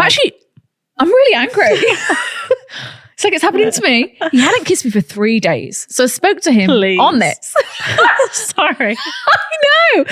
I'm really angry. It's like it's happening to me. He hadn't kissed me for 3 days. So I spoke to him on this. Sorry. I know.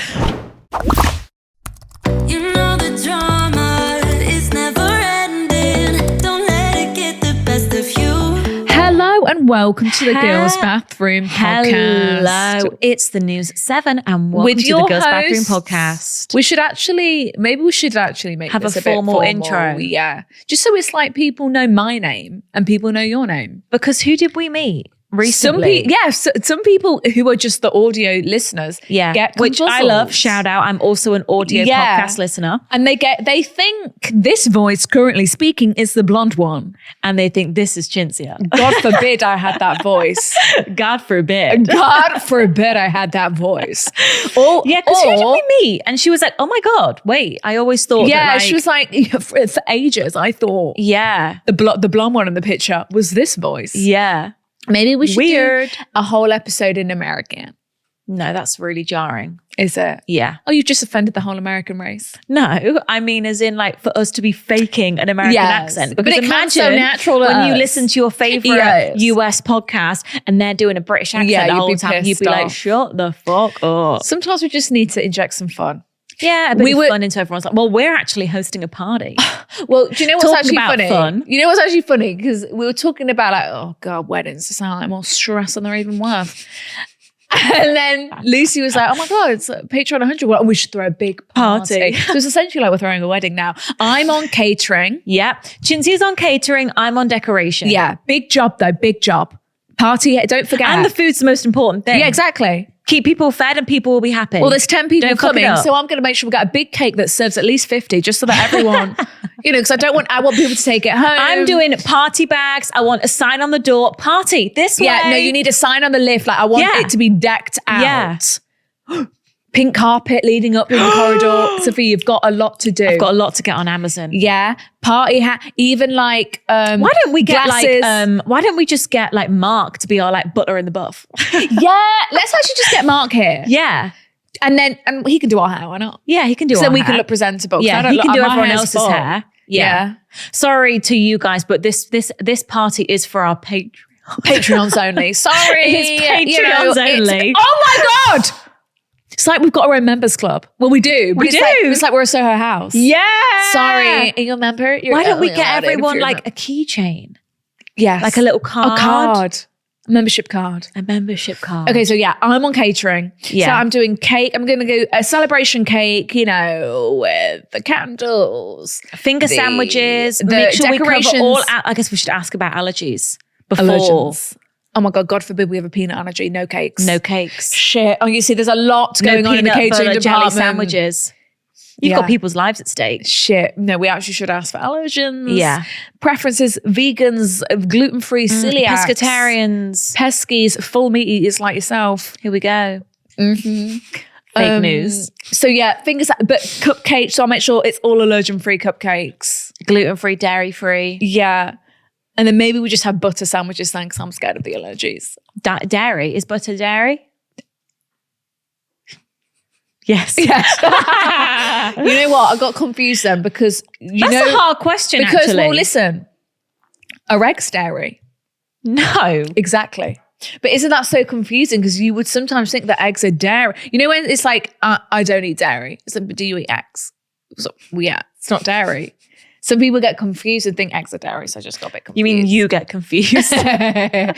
You know the drama is never ending. Don't let it get the best of you. Hello and welcome to the Girls Bathroom Podcast. Hello, it's the News 7 and welcome With to your the Girls Bathroom host, Podcast. Maybe we should actually make Have this a bit formal intro. Yeah. Just so it's like people know my name and people know your name. Because who did we meet recently? Some people who are just the audio listeners get which I confuzzled. love. Shout out. I'm also an audio podcast listener. And they think this voice currently speaking is the blonde one. And they think this is Cinzia. God forbid I had that voice. God forbid. God forbid I had that voice. Because who did we meet? And she was like, oh my God, wait, I always thought that, she was like, for ages, I thought the blonde one in the picture was this voice. Yeah. Maybe we should do a whole episode in American. No, that's really jarring. Is it? Yeah. Oh, you've just offended the whole American race. No, I mean as in like for us to be faking an American accent. Because but it comes so imagine natural to when us. you listen to your favorite US podcast and they're doing a British accent the whole time, you'd be like, shut the fuck up. Sometimes we just need to inject some fun. Yeah, a bit of fun into everyone's like, well, we're actually hosting a party. Well, do you know what's actually funny? Fun. You know what's actually funny? Because we were talking about like, oh God, weddings sound like more stress than they're even worth. And then Lucy was like, oh my God, it's Patreon 100. Well, we should throw a big party. So it's essentially like we're throwing a wedding now. I'm on catering. Yeah. Cinzia's on catering. I'm on decoration. Yeah. Big job though. Big job. Party. Don't forget. And the food's the most important thing. Yeah, exactly. Keep people fed and people will be happy. Well, there's 10 people coming, so so I'm going to make sure we got a big cake that serves at least 50, just so that everyone, because I want people to take it home. I'm doing party bags. I want a sign on the door. Party this way. Yeah, no, you need a sign on the lift. Like I want it to be decked out. Yeah. Pink carpet leading up in the corridor. Sophie, you've got a lot to do. I've got a lot to get on Amazon. Yeah. Party hat, even like why don't we get glasses. why don't we just get like Mark to be our like butler in the buff? Yeah. Let's actually just get Mark here. Yeah. And he can do our hair, why not? Yeah, he can do our hair. So we can look presentable. Yeah, he can do everyone else's hair. Yeah. Sorry to you guys, but this party is for our Patreons only. Sorry. It's Patreons only. Oh my God. It's like we've got our own members club. Well, we do. But it's like we're a Soho House. Yeah. Sorry. You remember? Why don't we get everyone like a keychain? Yes. Like a little card. A card. A membership card. A membership card. Okay, so yeah, I'm on catering. Yeah. So I'm doing cake. I'm going to go a celebration cake, with the candles. Finger sandwiches. The Make sure decorations. we cover all. I guess we should ask about allergies before. Allergens. Oh my God forbid we have a peanut allergy. No cakes. No cakes. Shit. Oh, you see, there's a lot going on in the catering department. Jelly sandwiches. You've got people's lives at stake. Shit. No, we actually should ask for allergens. Yeah. Preferences, vegans, gluten-free, celiacs. Pescatarians. Peskies, full meat eaters like yourself. Here we go. Mm-hmm. Fake news. So yeah, but cupcakes, so I'll make sure it's all allergen-free cupcakes. Gluten-free, dairy-free. Yeah. And then maybe we just have butter sandwiches then because I'm scared of the allergies. Dairy? Is butter dairy? Yes. Yes. You know what? I got confused then because That's a hard question, actually. Well, listen, are eggs dairy? No. Exactly. But isn't that so confusing? Because you would sometimes think that eggs are dairy. You know when it's like, I don't eat dairy. It's like, but do you eat eggs? So, well, yeah, it's not dairy. Some people get confused and think eggs are dairy, so I just got a bit confused. You mean you get confused? I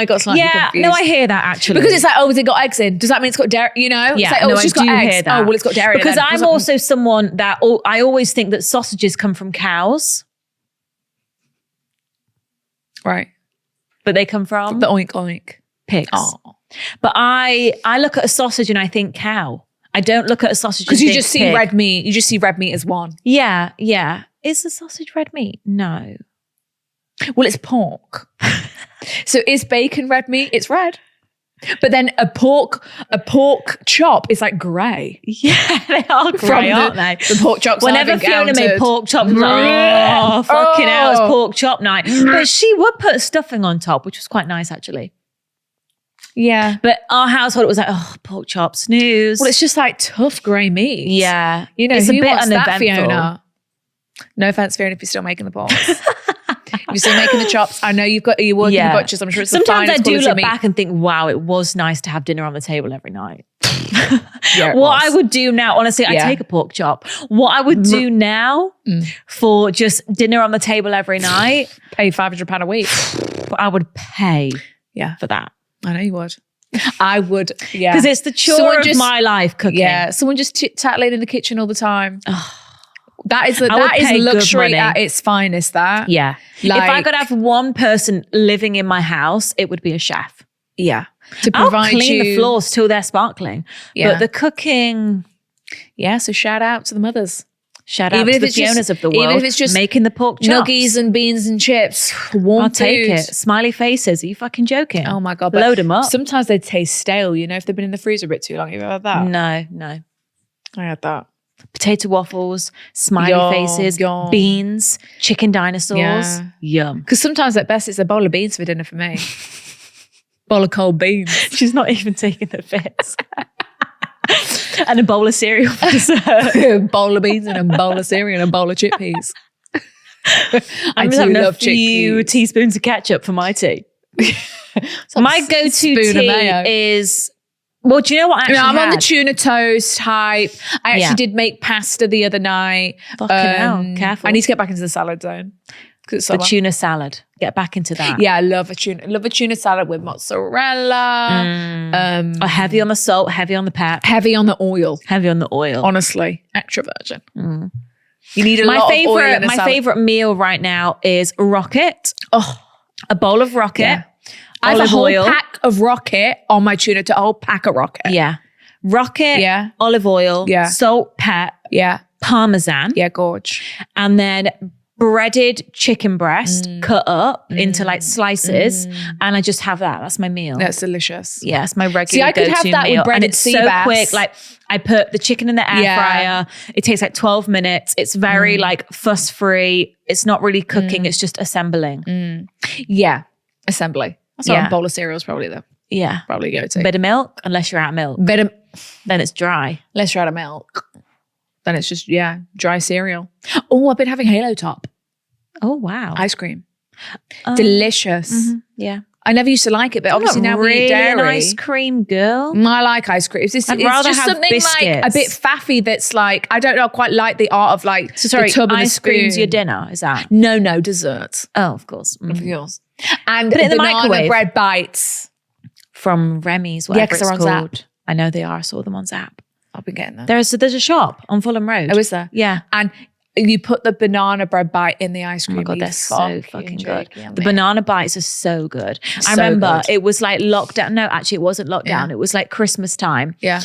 got slightly confused. No, I hear that actually. Because it's like, oh, has it got eggs in? Does that mean it's got dairy? Yeah, it's like, oh, it's just got eggs. Hear that. Oh, well, it's got dairy because in it. I'm also someone that I always think that sausages come from cows. Right. But they come from? The oink oink. Pigs. Oh. But I look at a sausage and I think cow. I don't look at a sausage because you just see pig. red meat. You just see red meat as one. Yeah, yeah. Is the sausage red meat? No. Well, it's pork. So is bacon red meat? It's red. But then a pork chop is like grey. Yeah, they are grey, aren't they? The pork chops. Whenever Fiona made pork chops, I was like, oh, fucking hell, it's pork chop night. But she would put stuffing on top, which was quite nice, actually. Yeah. But our household, it was like, oh, pork chop, snooze. Well, it's just like tough grey meat. Yeah. You know, it's who a bit wants uneventful. That, Fiona? No offense, Fiona, if you're still making the porks. If you're still making the chops, I know you're working the butchers. I'm sure it's Sometimes I do look meat. back and think, wow, it was nice to have dinner on the table every night. Yeah, What I would do now, honestly, I take a pork chop. What I would do now for just dinner on the table every night, pay £500 a week. I would pay for that. I know you would. I would, Because it's the chore of my life cooking. Yeah, someone just tattling in the kitchen all the time. That is pay good luxury money. at its finest, that. Yeah. If I could have one person living in my house, it would be a chef. Yeah. To I'll provide clean you the floors till they're sparkling. Yeah. But the cooking... Yeah, so shout out to the mothers. Shout out to the Fionas of the world. Even if it's just making the pork chops. nuggies and beans and chips. Warm I'll take food. it. Smiley faces. Are you fucking joking? Oh my God. Load them up. Sometimes they taste stale, you know, if they've been in the freezer a bit too long. Have you ever had that? No. I had that. Potato waffles, smiley faces, beans, chicken dinosaurs. Yeah. Yum. Because sometimes at best it's a bowl of beans for dinner for me. Bowl of cold beans. She's not even taking the piss. And a bowl of cereal for dessert. A bowl of beans and a bowl of cereal and a bowl of chickpeas. I do having love a few chickpeas. teaspoons of ketchup for my tea. So My go-to spoon of tea mayo. is... Well, do you know what I actually I'm on the had? tuna toast hype. I actually did make pasta the other night. Fucking hell, careful. I need to get back into the salad zone. 'Cause it's The summer. tuna salad. Get back into that. Yeah, I love a tuna salad with mozzarella. Heavy on the salt, heavy on the pep, Heavy on the oil. heavy on the oil. Honestly, extra virgin. You need a lot of oil in a My salad. favorite meal right now is rocket. Oh, A bowl of rocket. Yeah. I have a Olive whole oil. pack of rocket on my tuna. A whole pack of rocket. Yeah. Rocket. Yeah. Olive oil. Yeah. Salt, pep, Yeah. parmesan. Yeah, gorge. And then breaded chicken breast cut up into like slices. And I just have that. That's my meal. That's delicious. Yeah, it's my regular See, I could have go-to that with meal. breaded And it's sea so bass. quick. Like I put the chicken in the air Yeah. fryer. It takes like 12 minutes. It's very like fuss-free. It's not really cooking. It's just assembling. Yeah. Assembly. That's Yeah. a bowl of cereal is probably Yeah. probably go to. Bit of milk, unless you're out of milk. Bit of Then it's dry. less out of milk. Then it's just, dry cereal. Oh, I've been having Halo Top Oh, wow. ice cream. Delicious. Yeah. I never used to like it, but obviously now we really eat dairy. an ice cream girl. I like ice cream. It's I'd it's rather just have something like a biscuits. bit faffy that's like, I don't know, I quite like the art of like So sorry, the tub and the ice cream's spoon. your dinner, is that? No, dessert. Oh, of course. Of yours. And Put it in the banana microwave. bread bites. From Remy's, whatever 'cause it's they're on called. I know they are. I saw them on Zap. I've been getting them. There's a shop on Fulham Road. Oh, is there? Yeah. And you put the banana bread bite in the ice Oh cream. my God, you they're so fucking good. joke, The banana bites are so good. I So remember good. it was like lockdown. No, actually, it wasn't lockdown. Yeah. It was like Christmas time. Yeah.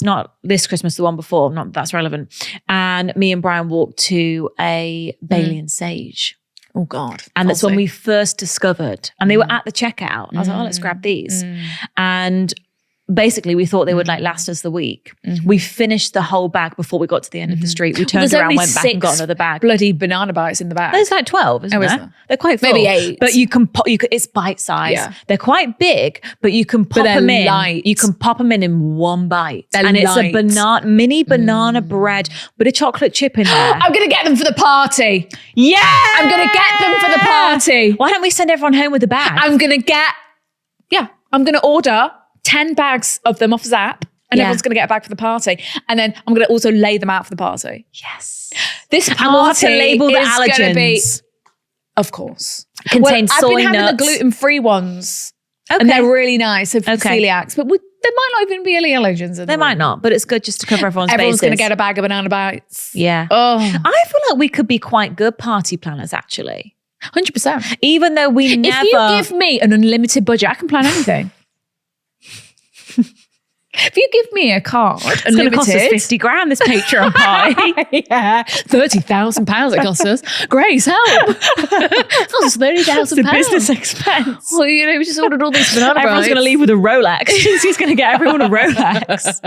Not this Christmas, the one before. Not that's relevant. And me and Brian walked to a Bailey and Sage. Oh God. And that's when we first discovered. And they were at the checkout. I was like, oh, let's grab these. And basically we thought they would like last us the week. We finished the whole bag before we got to the end of the street. We turned There's around, only went back and got 6 another bag. bloody banana bites in the bag. There's like 12, isn't Oh, is there? there? They're quite full. Maybe 8. But you can it's bite size. Yeah. They're quite big, but you can pop they're them in. light. You can pop them in one bite. They're and it's light. a mini banana bread with a chocolate chip in there. I'm going to get them for the party. Yeah! I'm going to get them for the party. Why don't we send everyone home with a bag? I'm going to order 10 bags of them off Zap. And Yeah. everyone's going to get a bag for the party. And then I'm going to also lay them out for the party. Yes. This party And we'll have to label the is gonna be, allergens. of course. Contains I've soy been having nuts. the gluten-free ones. Okay. And they're really nice. So for Okay. celiacs. But there might not even be any allergens in They might not, but it's good just to cover everyone's Everyone's going to bases. get a bag of banana bites. Yeah. Oh, I feel like we could be quite good party planners, actually. 100%. Even though we never... If you give me an unlimited budget, I can plan anything. If you give me a card, it's going to cost us 50 grand, this Patreon party. yeah, £30,000 it costs us. Grace, help! It costs us £30,000. The business expense. Well, you know, we just ordered all these banana Everyone's going to leave with a Rolex. She's going to get everyone a Rolex.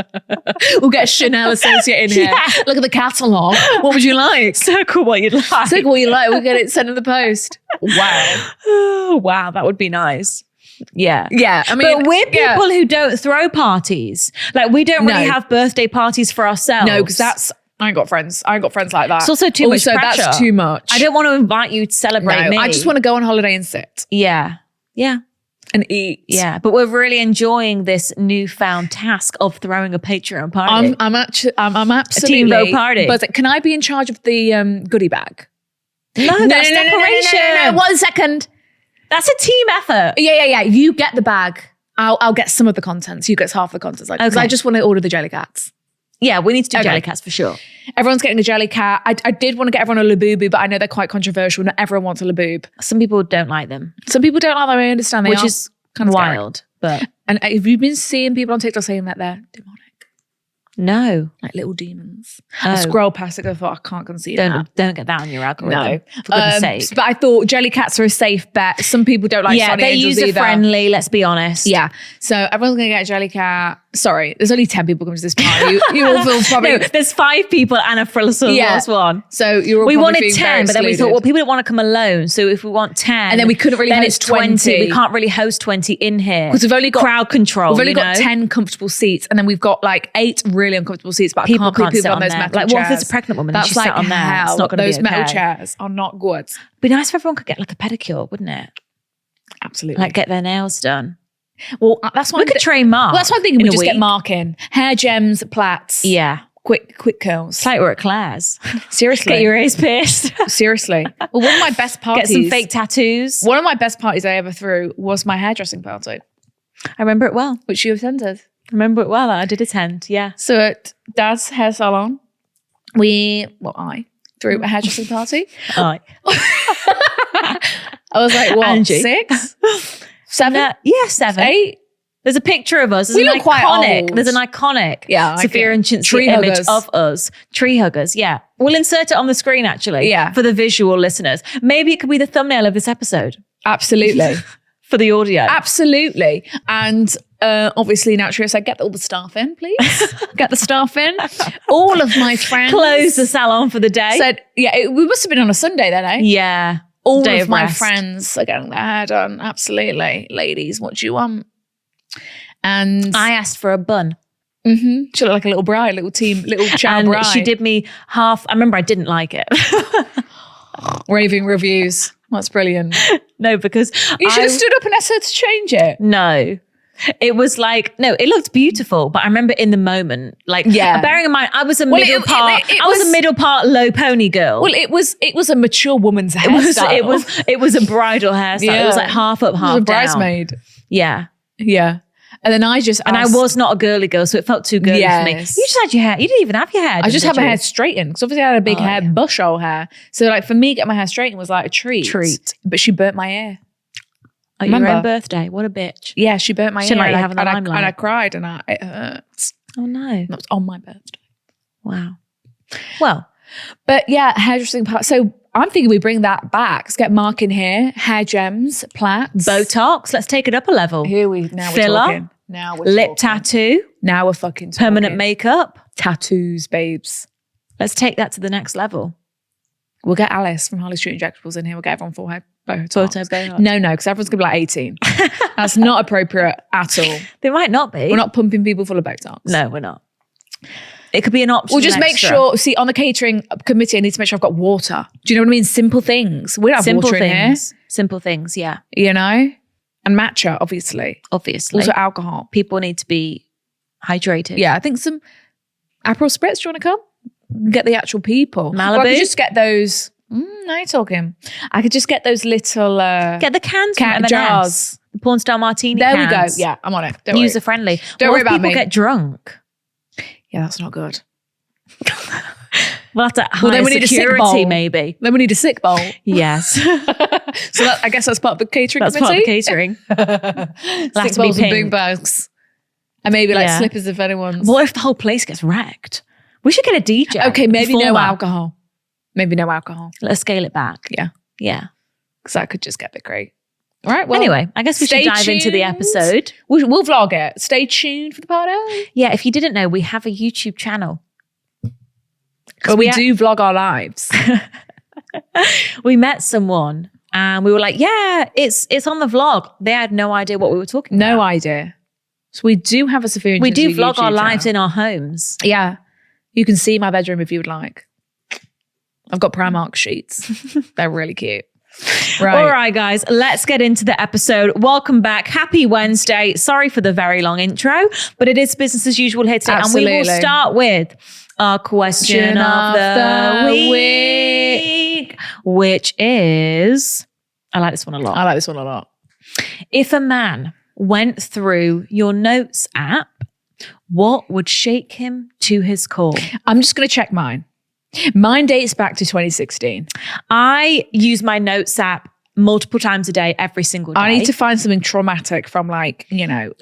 We'll get a Chanel associate in here. Yeah. Look at the catalogue. What would you like? Circle what you'd like. Take what you like. We'll get it sent in the post. Wow. Oh, wow, that would be nice. Yeah. Yeah, I mean, but we're people who don't throw parties. Like we don't really No. have birthday parties for ourselves. No, because that's I ain't got friends. I ain't got friends like that. It's also too much pressure. That's too much. I don't want to invite you to celebrate me. I just want to go on holiday and sit. Yeah. And eat. Yeah. But we're really enjoying this newfound task of throwing a Patreon party. I'm absolutely team vote party. But can I be in charge of the goodie bag? No, that's decoration. No. 1 second. That's a team effort. Yeah. You get the bag. I'll get some of the contents. You get half the contents. Because I just want to order the jelly cats. Yeah, we need to do jelly cats for sure. Everyone's getting a jelly cat. I did want to get everyone a labubu, but I know they're quite controversial. Not everyone wants a laboob. Some people don't like them. Some people don't like them. I understand. They Which are is kind of wild. Scary. And have you been seeing people on TikTok saying that they're demonic? No. Like little demons. I scroll past it and I thought, I can't conceive that. Don't get that on your algorithm. No. For goodness sake. But I thought jelly cats are a safe bet. Some people don't like Sunny they're Angels user either. friendly, let's be honest. Yeah. So everyone's going to get a jelly cat. Sorry, there's only 10 people coming to this party. You all feel probably... No, there's 5 people and a Frilla last one. So you're all we probably wanted 10, but then we thought, well, people don't want to come alone. So if we want 10... And then we couldn't really then host it's 20. 20. We can't really host 20 in here. Because we've only got... crowd control, We've only got 10 comfortable seats. And then we've got like 8 really uncomfortable seats. But people I can't put people sit on those there. metal like, chairs. what if there's a pregnant woman That's and she's like sat on there? hell. It's not going to be Those metal okay. chairs are not good. It'd be nice if everyone could get like a pedicure, wouldn't it? Absolutely. Like get their nails done. Well, that's why we could train Mark. Well, that's why I'm thinking we in a just get week. Mark in. Hair gems, plaits. Yeah. Quick curls. It's like we're at Claire's. Seriously. Get your ears pierced. Seriously. Well, one of my best parties. Get some fake tattoos. One of my best parties I ever threw was my hairdressing party, I remember it well. which you attended. I remember it well. I did attend. Yeah. So at Dad's hair salon, I threw a hairdressing party. Aye. I was like, what, Angie. 6? 7? Yeah, 7. 8? There's a picture of us. There's We an look quite iconic. old. There's an iconic Sophia and Chintzy Tree image huggers. of us. Tree huggers. Yeah. We'll insert it on the screen actually. Yeah. For the visual listeners. Maybe it could be the thumbnail of this episode Absolutely. for the audio. Absolutely. And obviously, naturally, I said, get all the staff in, please. Get the staff in. All of my friends. Close the salon for the day. Said, we must have been on a Sunday then, eh? Yeah. All Day of my rest. friends are getting their hair done. Absolutely. Ladies, what do you want? And I asked for a bun. she looked like a little bride, little child And bride. she did me half. I remember I didn't like it. Raving reviews. That's brilliant. No, because You should have stood up and asked her to change it. No. It was like, no, it looked beautiful, but I remember in the moment, like, bearing in mind, I was a middle part low pony girl. Well, it was a mature woman's hairstyle. It was a bridal hairstyle. Yeah. It was like half up, half It was a down. bridesmaid. Yeah. Yeah. And then I just And I was not a girly girl, so it felt too girly for me. You Yes. just had your hair. You didn't even have your hair. I just had did my you? hair straightened because obviously I had a big hair, bush old hair. So like for me, getting my hair straightened was like a treat. But she burnt my ear. At your Remember? own birthday. What a bitch. Yeah, she burnt my Shouldn't ear. let you and have the I limelight. cried and it hurts. Oh, no. That was on my birthday. Wow. Well, But yeah, hairdressing part. So I'm thinking we bring that back. Let's get Mark in here. Hair gems, plaits. Botox. Let's take it up a level. Now we're Filler. talking. Now we're Lip talking. tattoo. Now we're fucking talking. Permanent makeup. Tattoos, babes. Let's take that to the next level. We'll get Alice from Harley Street Injectables in here. We'll get everyone forehead Botox. Botox. No, because everyone's going to be like 18. That's not appropriate at all. They might not be. We're not pumping people full of Botox. No, we're not. It could be an option. We'll just make sure, on the catering committee, I need to make sure I've got water. Do you know what I mean? Simple things. We don't have simple water in here, things. Simple things, yeah. you know? And matcha, obviously. Obviously. Also alcohol. People need to be hydrated. Yeah, I think some Aperol Spritz. Do you want to come? Get the actual people. Malibu? Or I could just get those. Now you're talking. I could just get those little Get the cans from M&S. jars. The porn star martini There cans. we go. Yeah, I'm on it. Don't worry. User friendly. Don't What worry if about people me. get drunk? Yeah, that's not good. We'll have to Well, then hire we need a sick security, bowl. maybe. Then we need a sick bowl. Yes. So I guess that's part of the catering That's part of committee. the catering. It'll have Sick to be bowls and boom pink. bags. And maybe like Yeah. slippers if anyone's. What if the whole place gets wrecked? We should get a DJ. Okay, maybe no performer. alcohol. Maybe no alcohol. Let's scale it back. Yeah. Yeah. Because that could just get a bit great. All right. Well, Anyway, I guess we should stay dive into the tuned. episode. We'll vlog it. Stay tuned for the party. Yeah, if you didn't know, we have a YouTube channel. Because we do vlog our lives. We met someone and we were like, yeah, it's on the vlog. They had no idea what we were talking about. No idea. So we do have a Sophia and We do Chintzy vlog YouTube our lives channel. in our homes. Yeah. You can see my bedroom if you would like. I've got Primark sheets. They're really cute. Right. All right, guys, let's get into the episode. Welcome back. Happy Wednesday. Sorry for the very long intro, but it is business as usual here today. Absolutely. And we will start with our question of the week, which is, I like this one a lot. I like this one a lot. If a man went through your notes app, what would shake him to his core? I'm just going to check mine. Mine dates back to 2016. I use my notes app multiple times a day, every single day. I need to find something traumatic from a I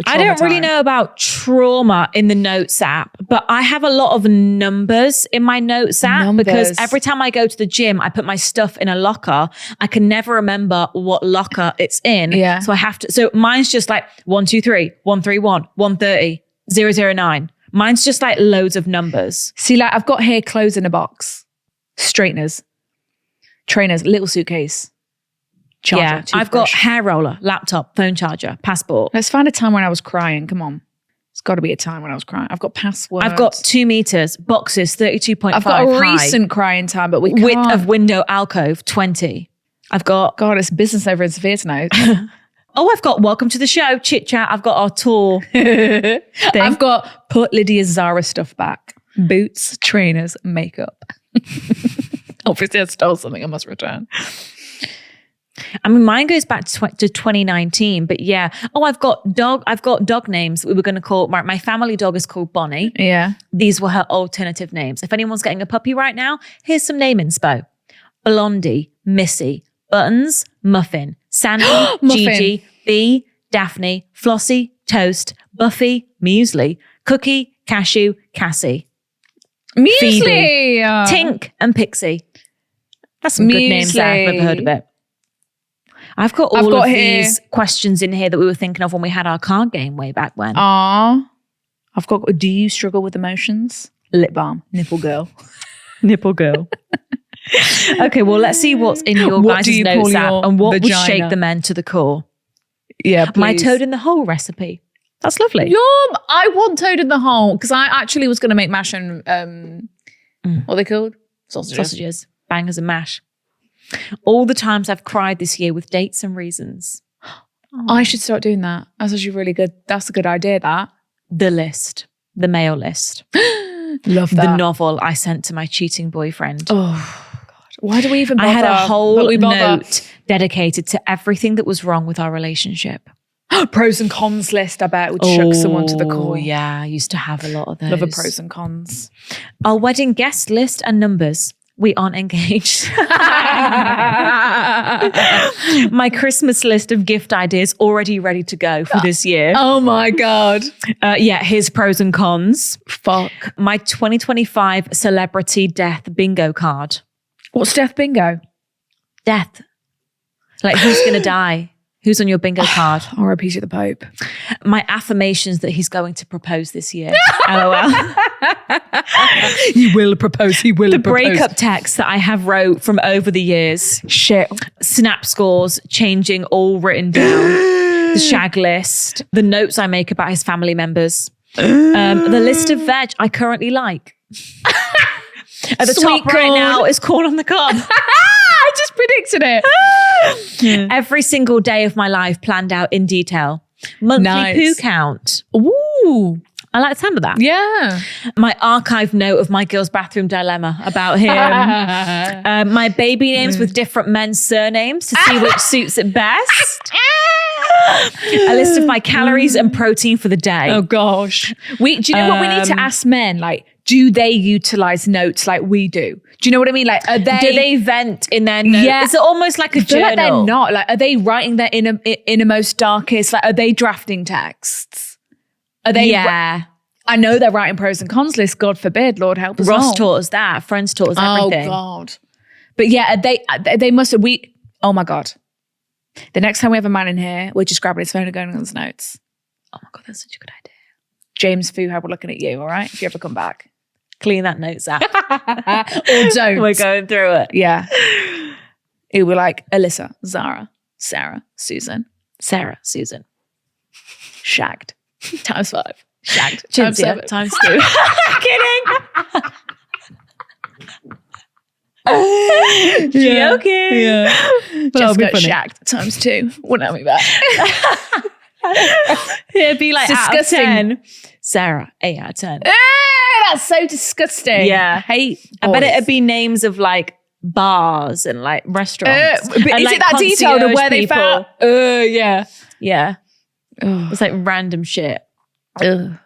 don't really know about trauma in the notes app, but I have a lot of numbers in my notes app because every time I go to the gym, I put my stuff in a locker. I can never remember what locker it's in. Yeah. So I have to, so mine's just like 123, 131, 130, 009. Mine's just like loads of numbers. See, like I've got here clothes in a box, straighteners, trainers, little suitcase, charger, I've got hair roller, laptop, phone charger, passport. Let's find a time when I was crying. Come on. It's got to be a time when I was crying. I've got passwords. I've got 2 meters, boxes, 32.5 I've got a high. recent crying time, but we can't. Width of window alcove, 20. I've got... God, it's business over in Sophia tonight. Oh, I've got welcome to the show, chit chat. I've got our tour thing. I've got put Lydia's Zara stuff back. Boots, trainers, makeup. Obviously I stole something I must return. I mean, mine goes back to 2019, but yeah. Oh, I've got dog names we were going to call, my family dog is called Bonnie. Yeah. These were her alternative names. If anyone's getting a puppy right now, here's some name inspo. Blondie, Missy, Buttons, Muffin, Sandy, Muffin. Gigi, Bee, Daphne, Flossie, Toast, Buffy, Muesli, Cookie, Cashew, Cassie, Muesli. Phoebe, Tink, and Pixie. That's some good names there. I've never heard of it. I've got these questions in here that we were thinking of when we had our card game way back when. I've got, do you struggle with emotions? Lip balm, nipple girl. Nipple girl. Okay, well, let's see what's in your guys' notes app and what would shake the men to the core. Yeah, please. My toad in the hole recipe. That's lovely. Yum! I want toad in the hole because I actually was going to make mash and what are they called? Sausages. Bangers and mash. All the times I've cried this year with dates and reasons. I should start doing that. That's actually really good. That's a good idea, that. The list. The mail list. Love that. The novel I sent to my cheating boyfriend. Oh, God. Why do we even bother? I had a whole note dedicated to everything that was wrong with our relationship. Pros and cons list, I bet, would shook someone to the core. Yeah, I used to have a lot of those. Love a pros and cons. Our wedding guest list and numbers. We aren't engaged. My Christmas list of gift ideas already ready to go for this year. Oh my God. Yeah, here's pros and cons. Fuck. My 2025 celebrity death bingo card. What's death bingo? Death. Like who's going to die? Who's on your bingo card? R.I.P. to the Pope. My affirmations that he's going to propose this year. LOL. He will propose. He will The propose. breakup text that I have wrote from over the years. Shit. Snap scores, changing all written down. The shag list. The notes I make about his family members. The list of veg I currently like. At the Sweet top right corn. now is corn on the cob. I just predicted it. Every single day of my life planned out in detail. Monthly poo count. Ooh. I like the sound of that. Yeah. My archive note of my girl's bathroom dilemma about him. My baby names with different men's surnames to see which suits it best. A list of my calories and protein for the day. Oh gosh. Do you know what we need to ask men? Like, do they utilize notes like we do? Do you know what I mean? Like, do they vent in their notes? Yeah. Is it almost like a feel journal? like they're not. Like, are they writing their innermost, darkest? Like, are they drafting texts? Are they? Yeah. I know they're writing pros and cons lists. God forbid, Lord help us all. Ross taught us that. Friends taught us everything. Oh God. But yeah, they must have. Oh my God. The next time we have a man in here, we're just grabbing his phone and going on his notes. Oh my God, that's such a good idea. James Fuhad, we're looking at you, all right? If you ever come back. Clean that notes app. Or don't. We're going through it. Yeah. It would be like Alyssa, Zara, Sarah, Susan. Sarah, Susan. Shagged. ×5. Shagged. Chintzia, times 2. Kidding. Joking. Yeah. That'll Just be got funny. shagged times 2. Wouldn't have me back. It'd be like Disgusting. out of 10. Sarah, 8 out of 10. That's so disgusting. Yeah. I hate I bet boys. it'd be names of like bars and like restaurants. But and, is like, it that detailed of where they concierge found? people. Yeah. Yeah. Ugh. It's like random shit. Ugh.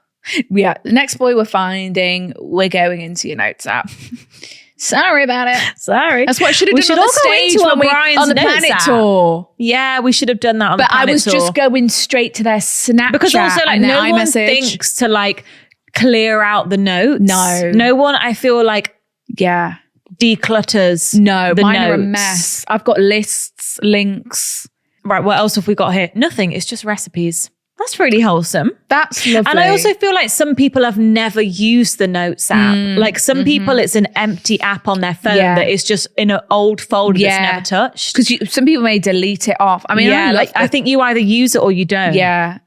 Yeah. The next boy we're finding, we're going into your notes app. Sorry about it. Sorry. That's what I should have We done should on all the go stage into when we O'Brien's on the notes Planet app. Tour. Yeah, we should have done that on the But I Planet was Tour. just going straight to their Snapchat Because also like and their no one iMessage. thinks to like clear out the notes. No one I feel like Yeah. declutters. No, the mine are a notes. mess. I've got lists, links. Right, what else have we got here? Nothing. It's just recipes. That's really wholesome. That's lovely. And I also feel like some people have never used the Notes app. Like some people, it's an empty app on their phone Yeah. that is just in an old folder that's never touched. Because some people may delete it off. I mean, Yeah, I think you either use it or you don't. Yeah.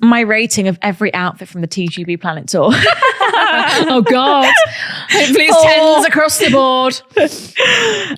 My rating of every outfit from the TGB Planet Tour. Oh God. Hopefully it's 10s across the board.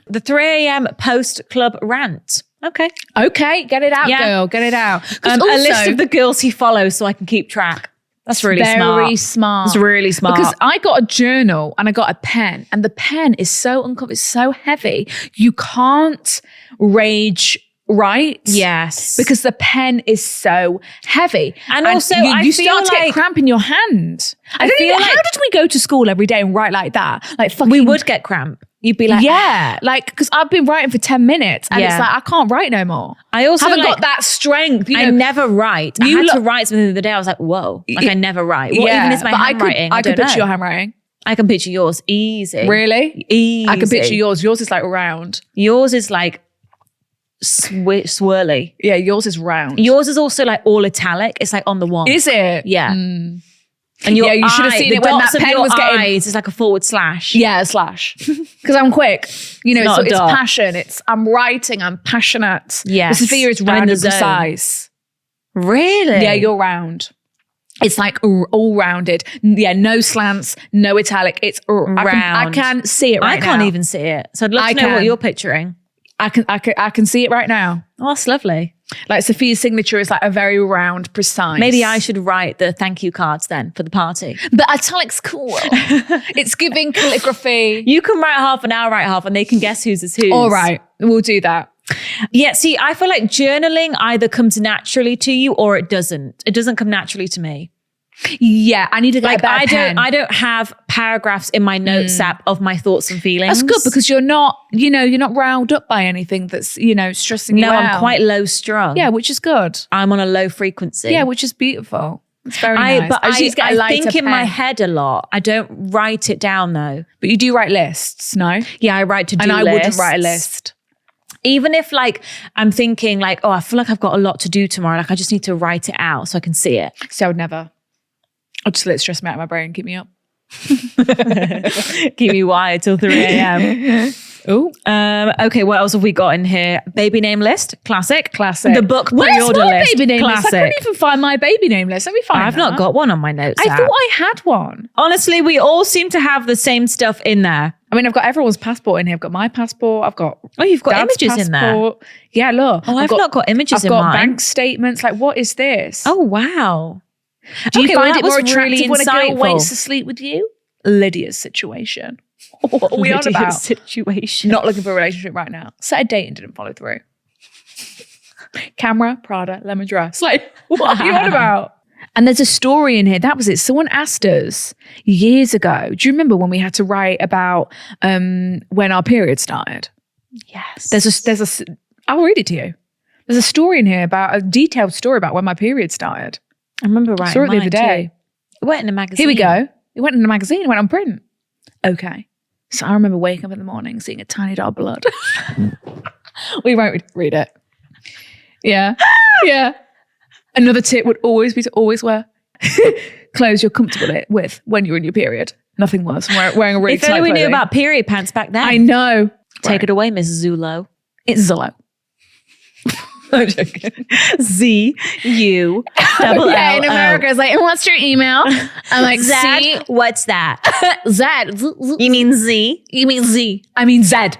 The 3 a.m. post club rant. Okay. Okay, get it out, Yeah. girl. Get it out. 'Cause A also, list of the girls he follows so I can keep track. That's really very smart. smart. It's really smart. Because I got a journal and I got a pen, and the pen is so uncomfortable. It's so heavy. You can't rage write. Yes. Because the pen is so heavy. And also, you, I you feel start to like- get cramp in your hand. I don't feel even, like- how did we go to school every day and write like that? Like fucking, we would get cramp. You'd be like, yeah, like because I've been writing for 10 minutes and Yeah. it's like I can't write no more. I also haven't like- got that strength. You know, I never write. I You had to look- write something the other day. I was like, whoa. Like I never write. What even is my but handwriting? I could don't picture know. your handwriting. I can picture yours easy. Really? Easy. I can picture yours. Yours is like round. Yours is like swirly. Yeah, yours is round. Yours is also like all italic. It's like on the one. Is it? Yeah. Mm. And your Yeah, you should have eye, seen the it when dots that of pen your was getting- eyes is like a forward slash. Yeah, a slash. Because I'm quick. You know, It's not so a it's dot. passion. I'm writing. I'm passionate. Yes. Sophia is I'm in round the and zone. precise. Really? Yeah, you're round. It's like all rounded. Yeah, no slants, no italic. It's I Round. can see it right now. I can't even see it. So I'd love I to know what can. you're picturing. I can see it right now. Oh, that's lovely. Like Sophia's signature is like a very round, precise. Maybe I should write the thank you cards then for the party. But italic's cool. It's giving calligraphy. You can write half and I'll write half and they can guess whose is whose. All right, we'll do that. Yeah, see, I feel like journaling either comes naturally to you or it doesn't. It doesn't come naturally to me. Yeah, I need to get Like a better pen. I don't have paragraphs in my notes app of my thoughts and feelings. That's good because you're not riled up by anything that's, stressing you no, out. I'm quite low strung. Yeah, which is good. I'm on a low frequency. Yeah, which is beautiful. It's very nice. But just need to get a I lighter think in my pen. head a lot. I don't write it down though. But you do write lists, no? Yeah, I write to-do And I lists. wouldn't write a list. Even if like I'm thinking like, oh, I feel like I've got a lot to do tomorrow. Like I just need to write it out so I can see it. So I would never. I'll just let it stress me out of my brain, keep me up. Keep me wired till 3 a.m. Oh, Okay, what else have we got in here? Baby name list, classic. classic. The book Where's pre-order my list, baby name classic. list? I couldn't even find my baby name list. Let me find I've that. not got one on my notes I app. thought I had one. Honestly, we all seem to have the same stuff in there. I mean, I've got everyone's passport in here. I've got my passport. I've got Oh, you've got Dad's images in there. passport. Yeah, look. Oh, I've not got images I've in got mine. bank statements. Like, what is this? Oh, wow. Do you Okay, find well, it that more was attractive really when a girl insightful. waits to sleep with you? Lydia's situation. What are we on Lydia's about? situation. Not looking for a relationship right now. Set a date and didn't follow through. Camera, Prada, lemon dress. Like, what are you on about? And there's a story in here. That was it. Someone asked us years ago. Do you remember when we had to write about when our period started? Yes. I'll read it to you. There's a story in here about a detailed story about when my period started. I remember writing Saw it the mine other day. too. It went in a magazine. Here we go. It went in a magazine. It went on print. Okay. So I remember waking up in the morning, seeing a tiny dot of blood. We won't read it. Yeah. Yeah. Another tip would always be to always wear clothes you're comfortable with when you're in your period. Nothing worse than wearing a really If only tight we knew clothing. about period pants back then. I know. Take it away, Mrs. Zulo. It's Zillow. I'm joking. Z-U double Yeah, L. in America, it's like, and what's your email? I'm like, Zad? C. What's that? Z. You mean Z? You mean Z? I mean Z.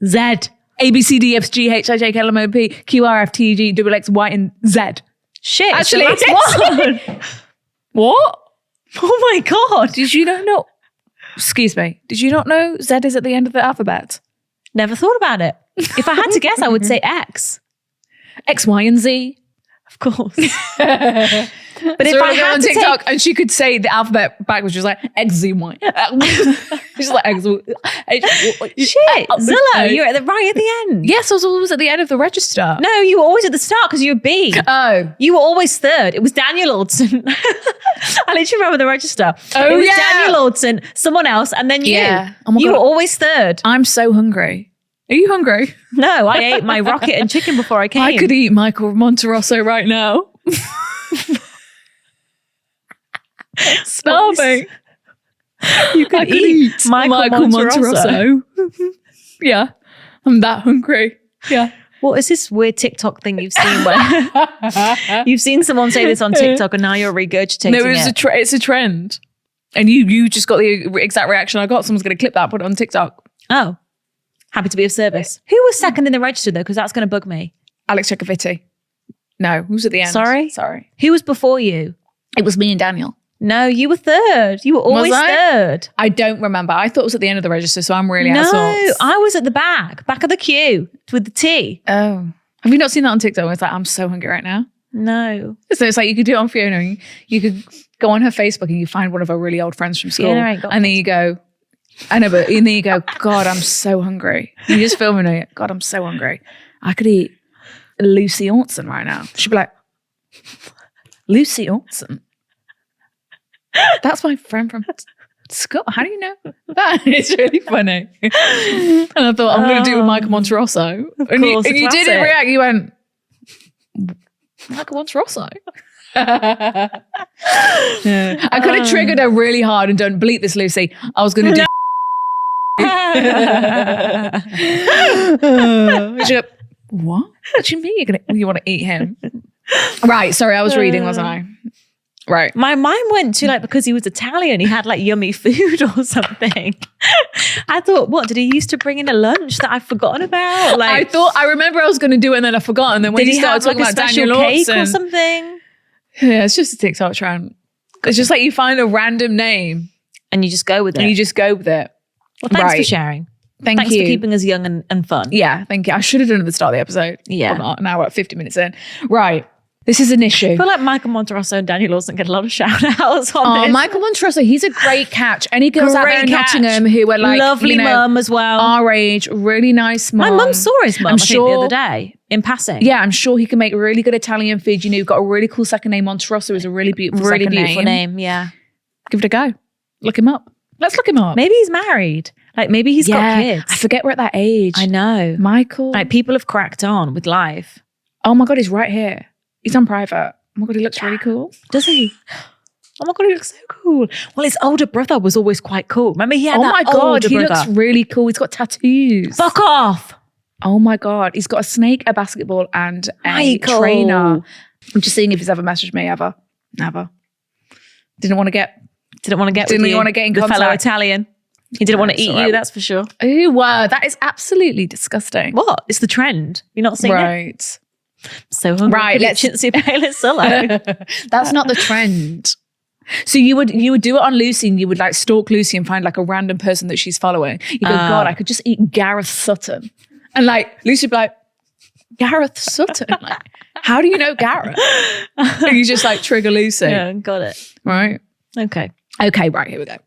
Z. A, B, C, D, F, G, H, I, J, K, L, M, O, P, Q, R, F, T, G, W, X, Y, and Z. Shit. Actually, it's the last one. What? Oh my God. Did you not know? Excuse me. Did you not know Z is at the end of the alphabet? Never thought about it. If I had to guess, I would say X. X, Y, and Z. Of course. But if I had on TikTok and she could say the alphabet backwards, she was like X, Z, Y. She's like X, Shit. Zilla, you're right at the end. Yes, I was always at the end of the register. No, you were always at the start because you were B. Oh. You were always third. It was Daniel Alden. I literally remember the register. Oh, it was yeah. Daniel Alden, someone else, and then you. Yeah. Oh my you God. were always third. I'm so hungry. Are you hungry? No, I ate my rocket and chicken before I came. I could eat Michael Monterosso right now. Starving. You could eat Michael Monterosso. Yeah, I'm that hungry. Yeah. What is this weird TikTok thing you've seen where you've seen someone say this on TikTok and now you're regurgitating No, it's it? it's a trend. And you just got the exact reaction I got. Someone's going to clip that, put it on TikTok. Oh, happy to be of service. Who was second in the register though? Because that's going to bug me. Alex Chekaviti. No, who's at the end? Sorry? Who was before you? It was me and Daniel. No, you were third. You were always third. I don't remember. I thought it was at the end of the register, so I'm really out of No, sorts. I was at the back of the queue with the tea. Oh. Have you not seen that on TikTok? It's like, I'm so hungry right now. No. So it's like you could do it on Fiona. And you could go on her Facebook and you find one of her really old friends from school. Fiona ain't got and then you go, I know, but and then you go, God, I'm so hungry. You just filming it. God, I'm so hungry. I could eat Lucy Orson right now. She'd be like, Lucy Orson? That's my friend from school. How do you know that? It's really funny. And I thought, I'm going to do it with Michael Monterosso. And you didn't react. You went, Michael Monterosso? Yeah. I could have triggered her really hard and done, bleep this, Lucy. I was going to do... She'd go, what? What do you mean you want to eat him? Right, sorry, I was reading, wasn't I? Right. My mind went to like, because he was Italian, he had like yummy food or something. I thought, what, did he used to bring in a lunch that I've forgotten about? Like, I remember I was going to do it and then I forgot. And then when did you he started have talking like a about special Daniel cake Orson, or something? Yeah, it's just a TikTok trend. It's just like you find a random name And you just go with it. and you just go with it. Well, thanks for sharing. Thanks Thanks for keeping us young and fun. Yeah, thank you. I should have done it at the start of the episode. Yeah. Or not. Now we're at 50 minutes in. Right. This is an issue. I feel like Michael Monterosso and Daniel Lawson get a lot of shout outs on this. Michael Monterosso, he's a great catch. Any girls out there in Great catch. Nottingham who are like, lovely mum as well. our age, really nice mum. My mum saw his mum, I think, the other day in passing. Yeah, I'm sure he can make really good Italian food. You know, you've got a really cool second name. Monterosso is a really beautiful second name. Yeah. Give it a go. Look him up. Let's look him up. Maybe he's married. Like maybe he's got kids. I forget we're at that age. I know. Michael. Like people have cracked on with life. Oh my God, he's right here. He's on private. Oh my God, he looks really cool. Does he? Oh my God, he looks so cool. Well, his older brother was always quite cool. Remember he had that older he brother. looks really cool. He's got tattoos. Fuck off. Oh my God. He's got a snake, a basketball, and a Michael. trainer. I'm just seeing if he's ever messaged me ever. Never. Didn't want to get Didn't want to get in the contact. fellow Italian. He didn't want to eat all right. you, that's for sure. Ooh, wow. That is absolutely disgusting. What? It's the trend. You're not seeing it? Right. So hungry. Right, let's- Chintzy Pale Solo. That's not the trend. So you would do it on Lucy and you would like stalk Lucy and find like a random person that she's following. You go, God, I could just eat Gareth Sutton. And like Lucy would be like, Gareth Sutton? Like, how do you know Gareth? And you just like trigger Lucy. Yeah, got it. Right? Okay. Okay, right, here we go.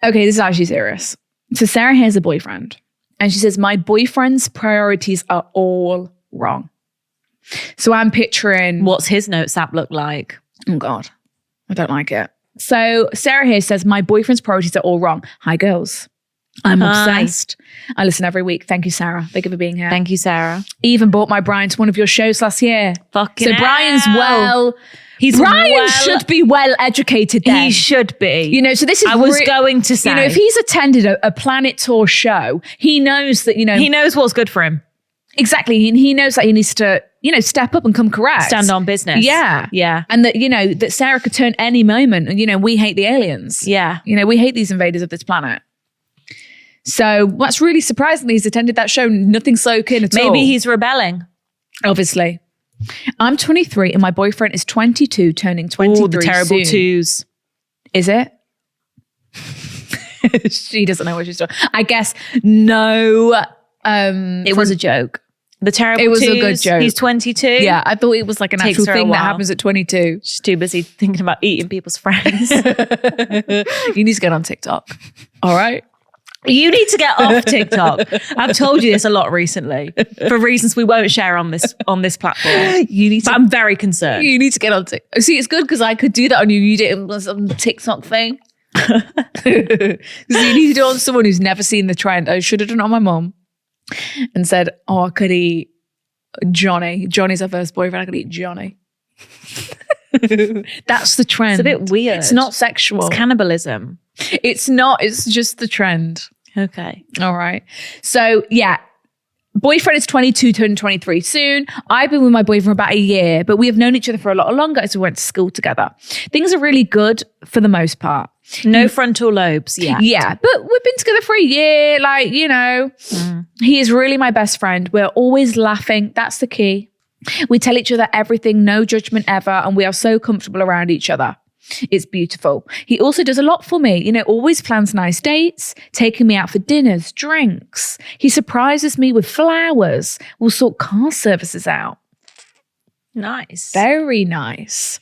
Okay, this is actually serious. So Sarah has a boyfriend and she says, my boyfriend's priorities are all wrong. So I'm picturing... What's his notes app look like? Oh God, I don't like it. So Sarah here says, my boyfriend's priorities are all wrong. Hi girls. I'm Hi. obsessed. I listen every week. Thank you, Sarah. Thank you for being here. Thank you, Sarah. Even bought my Brian to one of your shows last year. Fucking So Brian's hell. Brian should be well educated then. He should be. You know, so this is... I was going to say. You know, if he's attended a Planet Tour show, he knows that, you know... He knows what's good for him. Exactly. And he knows that he needs to, step up and come correct. Stand on business. Yeah. Yeah. And that, that Sarah could turn any moment. And, we hate the aliens. Yeah. We hate these invaders of this planet. So what's really surprising, he's attended that show, nothing soak in at all. Maybe he's rebelling. Obviously. I'm 23 and my boyfriend is 22, turning 23 Ooh, the terrible soon. twos. Is it? She doesn't know what she's doing. I guess no. It was a joke. The terrible It was twos, a good joke. He's 22. Yeah, I thought it was like an Takes actual her a thing that while. happens at 22. She's too busy thinking about eating people's friends. You need to get on TikTok. All right. You need to get off TikTok. I've told you this a lot recently for reasons we won't share on this platform. You need to. But I'm very concerned. You need to get on TikTok. See, it's good because I could do that on you. You did it on some TikTok thing. Because you need to do it on someone who's never seen the trend. I should have done it on my mum and said, "Oh, I could eat Johnny. Johnny's our first boyfriend. I could eat Johnny." That's the trend. It's a bit weird. It's not sexual. It's cannibalism. It's not. It's just the trend. Okay. All right. So yeah, boyfriend is 22, turning 23 soon. I've been with my boyfriend for about a year, but we have known each other for a lot longer as we went to school together. Things are really good for the most part. No frontal lobes yet. Yeah, but we've been together for a year. Like, he is really my best friend. We're always laughing. That's the key. We tell each other everything, no judgment ever, and we are so comfortable around each other. It's beautiful. He also does a lot for me, always plans nice dates, taking me out for dinners, drinks. He surprises me with flowers. We'll sort car services out. Nice. Very nice.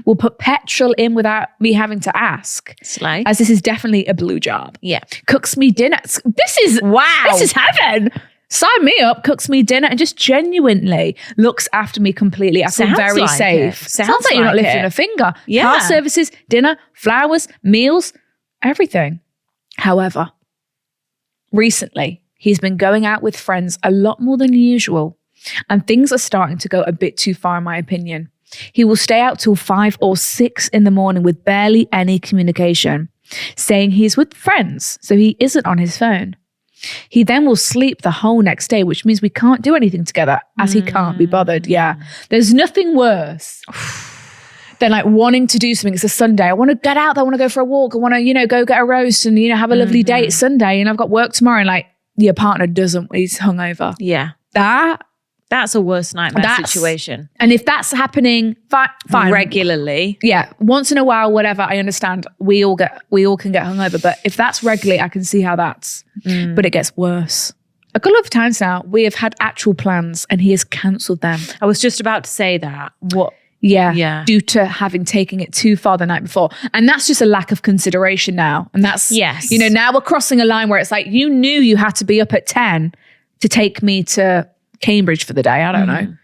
We'll put petrol in without me having to ask. Slay. As this is definitely a blue job. Yeah. Cooks me dinner. This is heaven. Sign me up, cooks me dinner, and just genuinely looks after me completely. I feel Sounds very like safe. it. Sounds like you're not like lifting it. a finger. Yeah. Car services, dinner, flowers, meals, everything. However, recently, he's been going out with friends a lot more than usual, and things are starting to go a bit too far, in my opinion. He will stay out till 5 or 6 in the morning with barely any communication, saying he's with friends, so he isn't on his phone. He then will sleep the whole next day, which means we can't do anything together as he can't be bothered. Yeah. There's nothing worse than like wanting to do something. It's a Sunday. I want to get out there. I want to go for a walk. I want to, go get a roast and, have a lovely day. It's Sunday and I've got work tomorrow. And like your partner doesn't, he's hungover. Yeah. That's a worst nightmare situation. And if that's happening, fine. Regularly. Yeah. Once in a while, whatever, I understand. We all can get hungover. But if that's regularly, I can see how that's, but it gets worse. A couple of times now, we have had actual plans and he has cancelled them. I was just about to say that. What? Yeah. Due to having taken it too far the night before. And that's just a lack of consideration now. And that's, yes. Now we're crossing a line where it's like, you knew you had to be up at 10 to take me to Cambridge for the day. I don't know.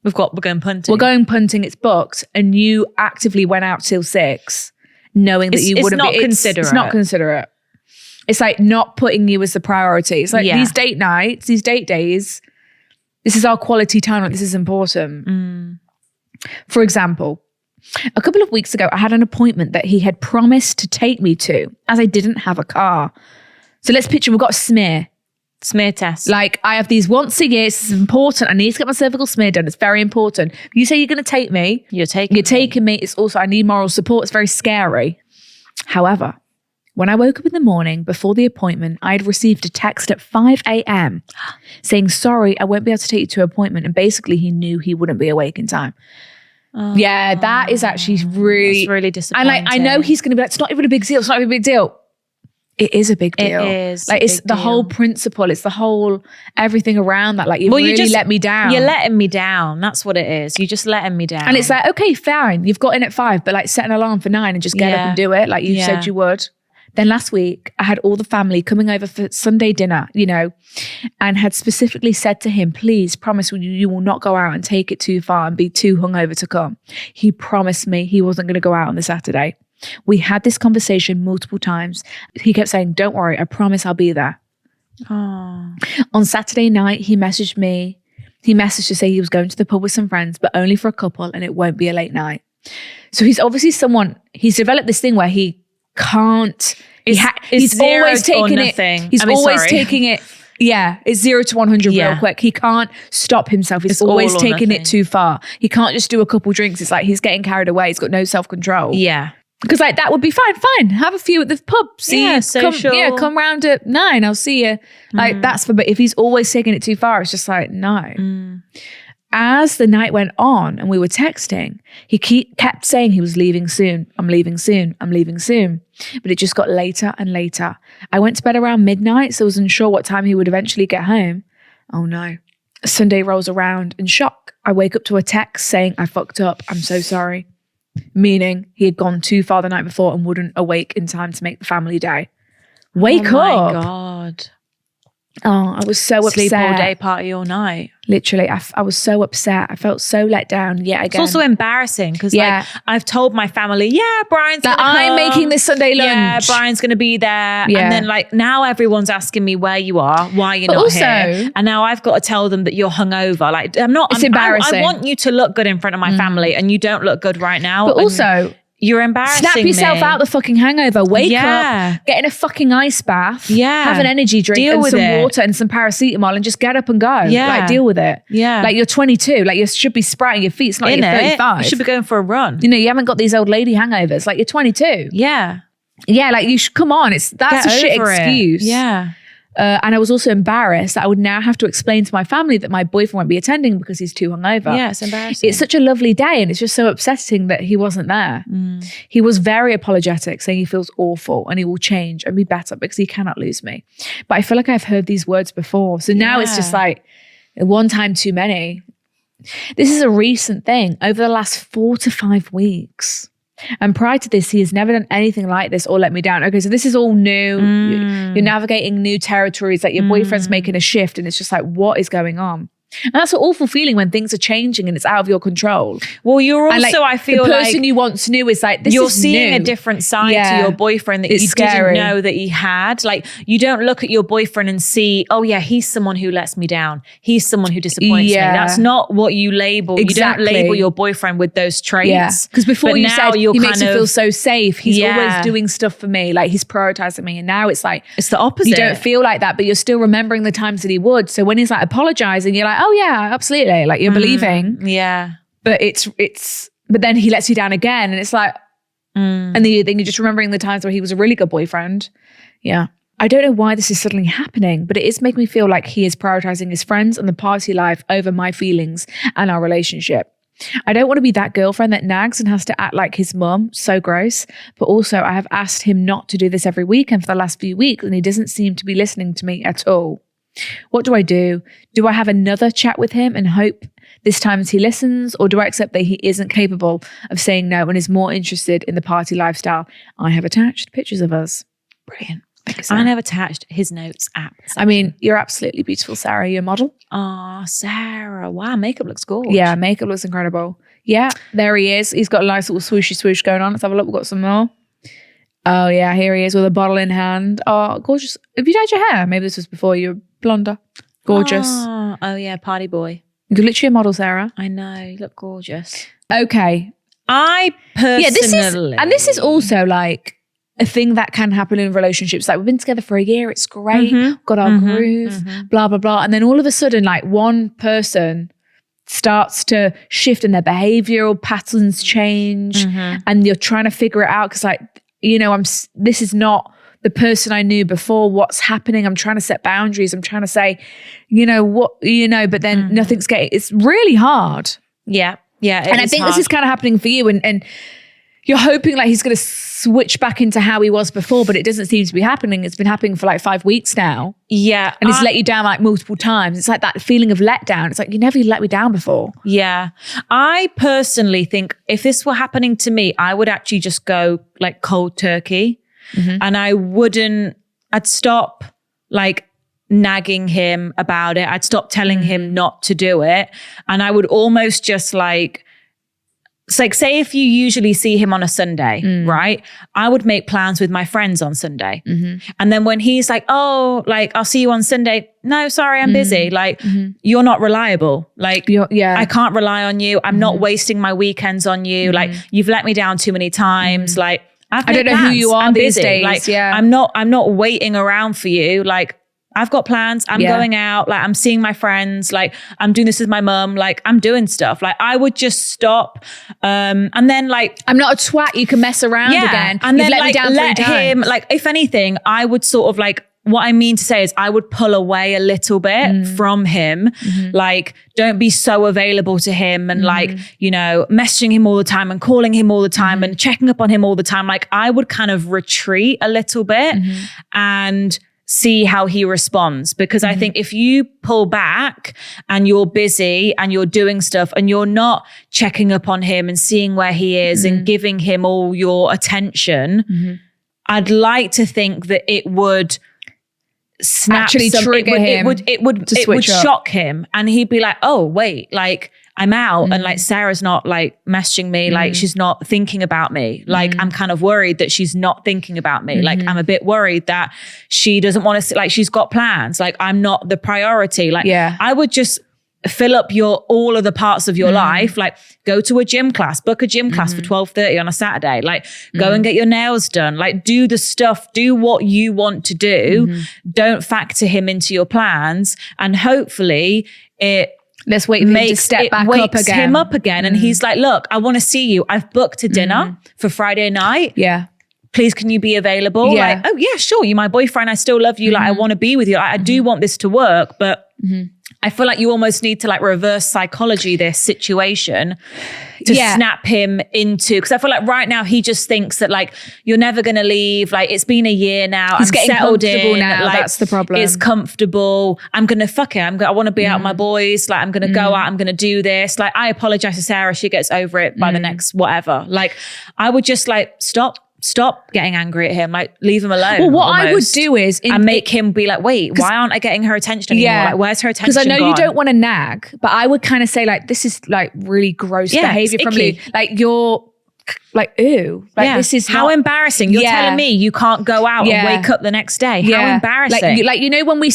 We're going punting. We're going punting. It's booked. And you actively went out till 6 knowing that you wouldn't be. Considerate. It's not considerate. It's like not putting you as the priority. It's like these date nights, these date days, this is our quality time. Like, this is important. For example, a couple of weeks ago, I had an appointment that he had promised to take me to as I didn't have a car. So let's picture we've got a smear test. Like I have these once a year. This is important. I need to get my cervical smear done. It's very important. You say you're going to take me. You're taking me. It's also, I need moral support. It's very scary. However, when I woke up in the morning before the appointment, I had received a text at 5 a.m. saying, sorry, I won't be able to take you to an appointment. And basically he knew he wouldn't be awake in time. Yeah, that is actually really disappointing. And like, I know he's going to be like, it's not even a big deal. It's not even a big deal. It is a big deal. It is. Like it's the whole principle. It's the whole everything around that. Like you really let me down. You're letting me down. That's what it is. You're just letting me down. And it's like, okay, fine. You've got in at 5, but like set an alarm for 9 and just get up and do it. Like you said you would. Then last week I had all the family coming over for Sunday dinner, and had specifically said to him, please promise you will not go out and take it too far and be too hungover to come. He promised me he wasn't going to go out on the Saturday. We had this conversation multiple times. He kept saying, don't worry, I promise I'll be there. Oh. On Saturday night, he messaged me. He messaged to say he was going to the pub with some friends, but only for a couple and it won't be a late night. So he's obviously he's developed this thing where he can't, he's always taking it. He's always taking it Yeah, it's 0 to 100 Yeah. real quick. He can't stop himself. He's It's always all or taking nothing. it too far. He can't just do a couple drinks. It's like he's getting carried away. He's got no self-control. Yeah. Because like that would be fine. Have a few at the pub. See Yeah, you. social. Come round at 9. I'll see you. Like that's for. But if he's always taking it too far, it's just like no. As the night went on and we were texting, he kept saying he was leaving soon. I'm leaving soon. I'm leaving soon. But it just got later and later. I went to bed around midnight, so I was unsure what time he would eventually get home. Oh no. Sunday rolls around in shock. I wake up to a text saying I fucked up. I'm so sorry. Meaning he had gone too far the night before and wouldn't awake in time to make the family day. Wake Oh my up. God. Oh, I was so Sleep upset. all day, party all night. Literally, I was so upset. I felt so let down yet again. It's also embarrassing because Yeah. like I've told my family, yeah, Brian's that gonna I'm come. making this Sunday lunch. Yeah, Brian's going to be there. Yeah. And then like now everyone's asking me where you are, why you're But not also- here. And now I've got to tell them that you're hungover. Like I'm not. It's I embarrassing. want you to look good in front of my family and you don't look good right now. But And also, you're embarrassing snap yourself me. out the fucking hangover. Wake Yeah. up, get in a fucking ice bath. Yeah. Have an energy drink Deal and with some it. water and some paracetamol and just get up and go. Yeah. Like deal with it. Yeah. Like you're 22. Like you should be sprouting your feet. It's not In you're it. 35. You should be going for a run. You know, you haven't got these old lady hangovers. Like you're 22. Yeah. Yeah, like you should come on. That's Get a shit over it. excuse. Yeah. And I was also embarrassed that I would now have to explain to my family that my boyfriend won't be attending because he's too hungover. Yeah, it's embarrassing. It's such a lovely day and it's just so upsetting that he wasn't there. He was very apologetic, saying he feels awful and he will change and be better because he cannot lose me. But I feel like I've heard these words before. So now it's just Yeah. like one time too many. This is a recent thing over the last 4 to 5 weeks. And prior to this, he has never done anything like this or let me down. Okay, so this is all new. You're navigating new territories. Like your boyfriend's making a shift and it's just like, what is going on? And that's an awful feeling when things are changing and it's out of your control. Well, you're And, also, like, I feel the person like you once knew is like, this you're is seeing new. a different side Yeah. to your boyfriend that It's you scary. didn't know that he had. Like you don't look at your boyfriend and see, oh yeah, he's someone who lets me down. He's someone who disappoints Yeah. me. That's not what you label. Exactly. You don't label your boyfriend with those traits. Yeah, because before But you now said you're he makes kind you feel of- so safe. He's Yeah. always doing stuff for me. Like he's prioritizing me. And now it's like, It's the opposite. you don't feel like that, but you're still remembering the times that he would. So when he's like apologizing, you're like, oh yeah, absolutely. Like you're believing. Yeah. But but then he lets you down again. And it's like, and then you're just remembering the times where he was a really good boyfriend. Yeah. I don't know why this is suddenly happening, but it is making me feel like he is prioritizing his friends and the party life over my feelings and our relationship. I don't want to be that girlfriend that nags and has to act like his mum. So gross. But also I have asked him not to do this every weekend for the last few weeks and he doesn't seem to be listening to me at all. What do I do? Do I have another chat with him and hope this time he listens, or do I accept that he isn't capable of saying no and is more interested in the party lifestyle? I have attached pictures of us. Brilliant. Thank you, Sarah. I have attached his notes app. I mean, you're absolutely beautiful, Sarah. You're a model. Oh, Sarah. Wow, makeup looks gorgeous. Yeah, makeup looks incredible. Yeah, there he is. He's got a nice little swooshy swoosh going on. Let's have a look. We've got some more. Oh yeah, here he is with a bottle in hand. Oh, gorgeous. Have you dyed your hair? Maybe this was before you were blonder. Gorgeous. Oh yeah, party boy. You're literally a model, Sarah. I know, you look gorgeous. Okay. I personally... Yeah, this is also like a thing that can happen in relationships. Like we've been together for a year. It's great. Got our groove, blah, blah, blah. And then all of a sudden, like one person starts to shift and their behavioral patterns change and you're trying to figure it out because like, you know, this is not the person I knew before. What's happening? I'm trying to set boundaries. I'm trying to say, but then nothing's getting, it's really hard. Yeah. And I think this is kind of happening for you and you're hoping like he's going to switch back into how he was before, but it doesn't seem to be happening. It's been happening for like 5 weeks now. Yeah. And he's let you down like multiple times. It's like that feeling of letdown. It's like you never let me down before. Yeah. I personally think if this were happening to me, I would actually just go like cold turkey. And I'd stop like nagging him about it. I'd stop telling him not to do it. And I would almost just like, it's like, say if you usually see him on a Sunday, right? I would make plans with my friends on Sunday. And then when he's like, oh, like, I'll see you on Sunday. No, sorry, I'm busy. Like, you're not reliable. Like, I can't rely on you. I'm not wasting my weekends on you. Like, you've let me down too many times. Like, I don't know who you are I'm these busy. days. Like, Yeah. I'm not waiting around for you. Like, I've got plans. I'm going out. Like, I'm seeing my friends. Like, I'm doing this with my mum. Like, I'm doing stuff. Like, I would just stop. And then like, I'm not a twat. You can mess around again. And You've then like, let him, like, if anything, I would sort of like, what I mean to say is I would pull away a little bit from him. Like, don't be so available to him and like, you know, messaging him all the time and calling him all the time and checking up on him all the time. Like, I would kind of retreat a little bit and see how he responds. Because I think if you pull back and you're busy and you're doing stuff and you're not checking up on him and seeing where he is and giving him all your attention, I'd like to think that it would trigger him. It would shock him, and he'd be like, "Oh, wait, like I'm out, and like Sarah's not like messaging me, like she's not thinking about me. Like I'm kind of worried that she's not thinking about me. Like I'm a bit worried that she doesn't want to. Like she's got plans. Like I'm not the priority. Like I would just fill up all of the parts of your life. Like go to a gym class, book a gym class for 12:30 on a Saturday. Like go and get your nails done. Like do the stuff, do what you want to do. Don't factor him into your plans. And hopefully let's wait for him to step back up again. Him up again. And he's like, look, I want to see you. I've booked a dinner for Friday night. Yeah. Please, can you be available? Yeah. Like, oh yeah, sure. You're my boyfriend. I still love you. Like I want to be with you. Like, I do want this to work, but I feel like you almost need to like reverse psychology this situation to snap him into, because I feel like right now he just thinks that like you're never going to leave. Like it's been a year now. He's getting settled comfortable in. now. Like, that's the problem. It's comfortable. I'm going to fuck it. I want to be out with my boys. Like I'm going to go out. I'm going to do this. Like I apologize to Sarah. She gets over it by the next whatever. Like I would just like stop getting angry at him, like leave him alone. Well, what I would do is and make him be like, wait, why aren't I getting her attention anymore? Yeah. Like, where's her attention? Because I know gone? you don't want to nag, but I would kind of say like, this is like really gross behavior from you. Like you're like, ew, like this is how embarrassing. You're telling me you can't go out and wake up the next day. How embarrassing. Like you know, when you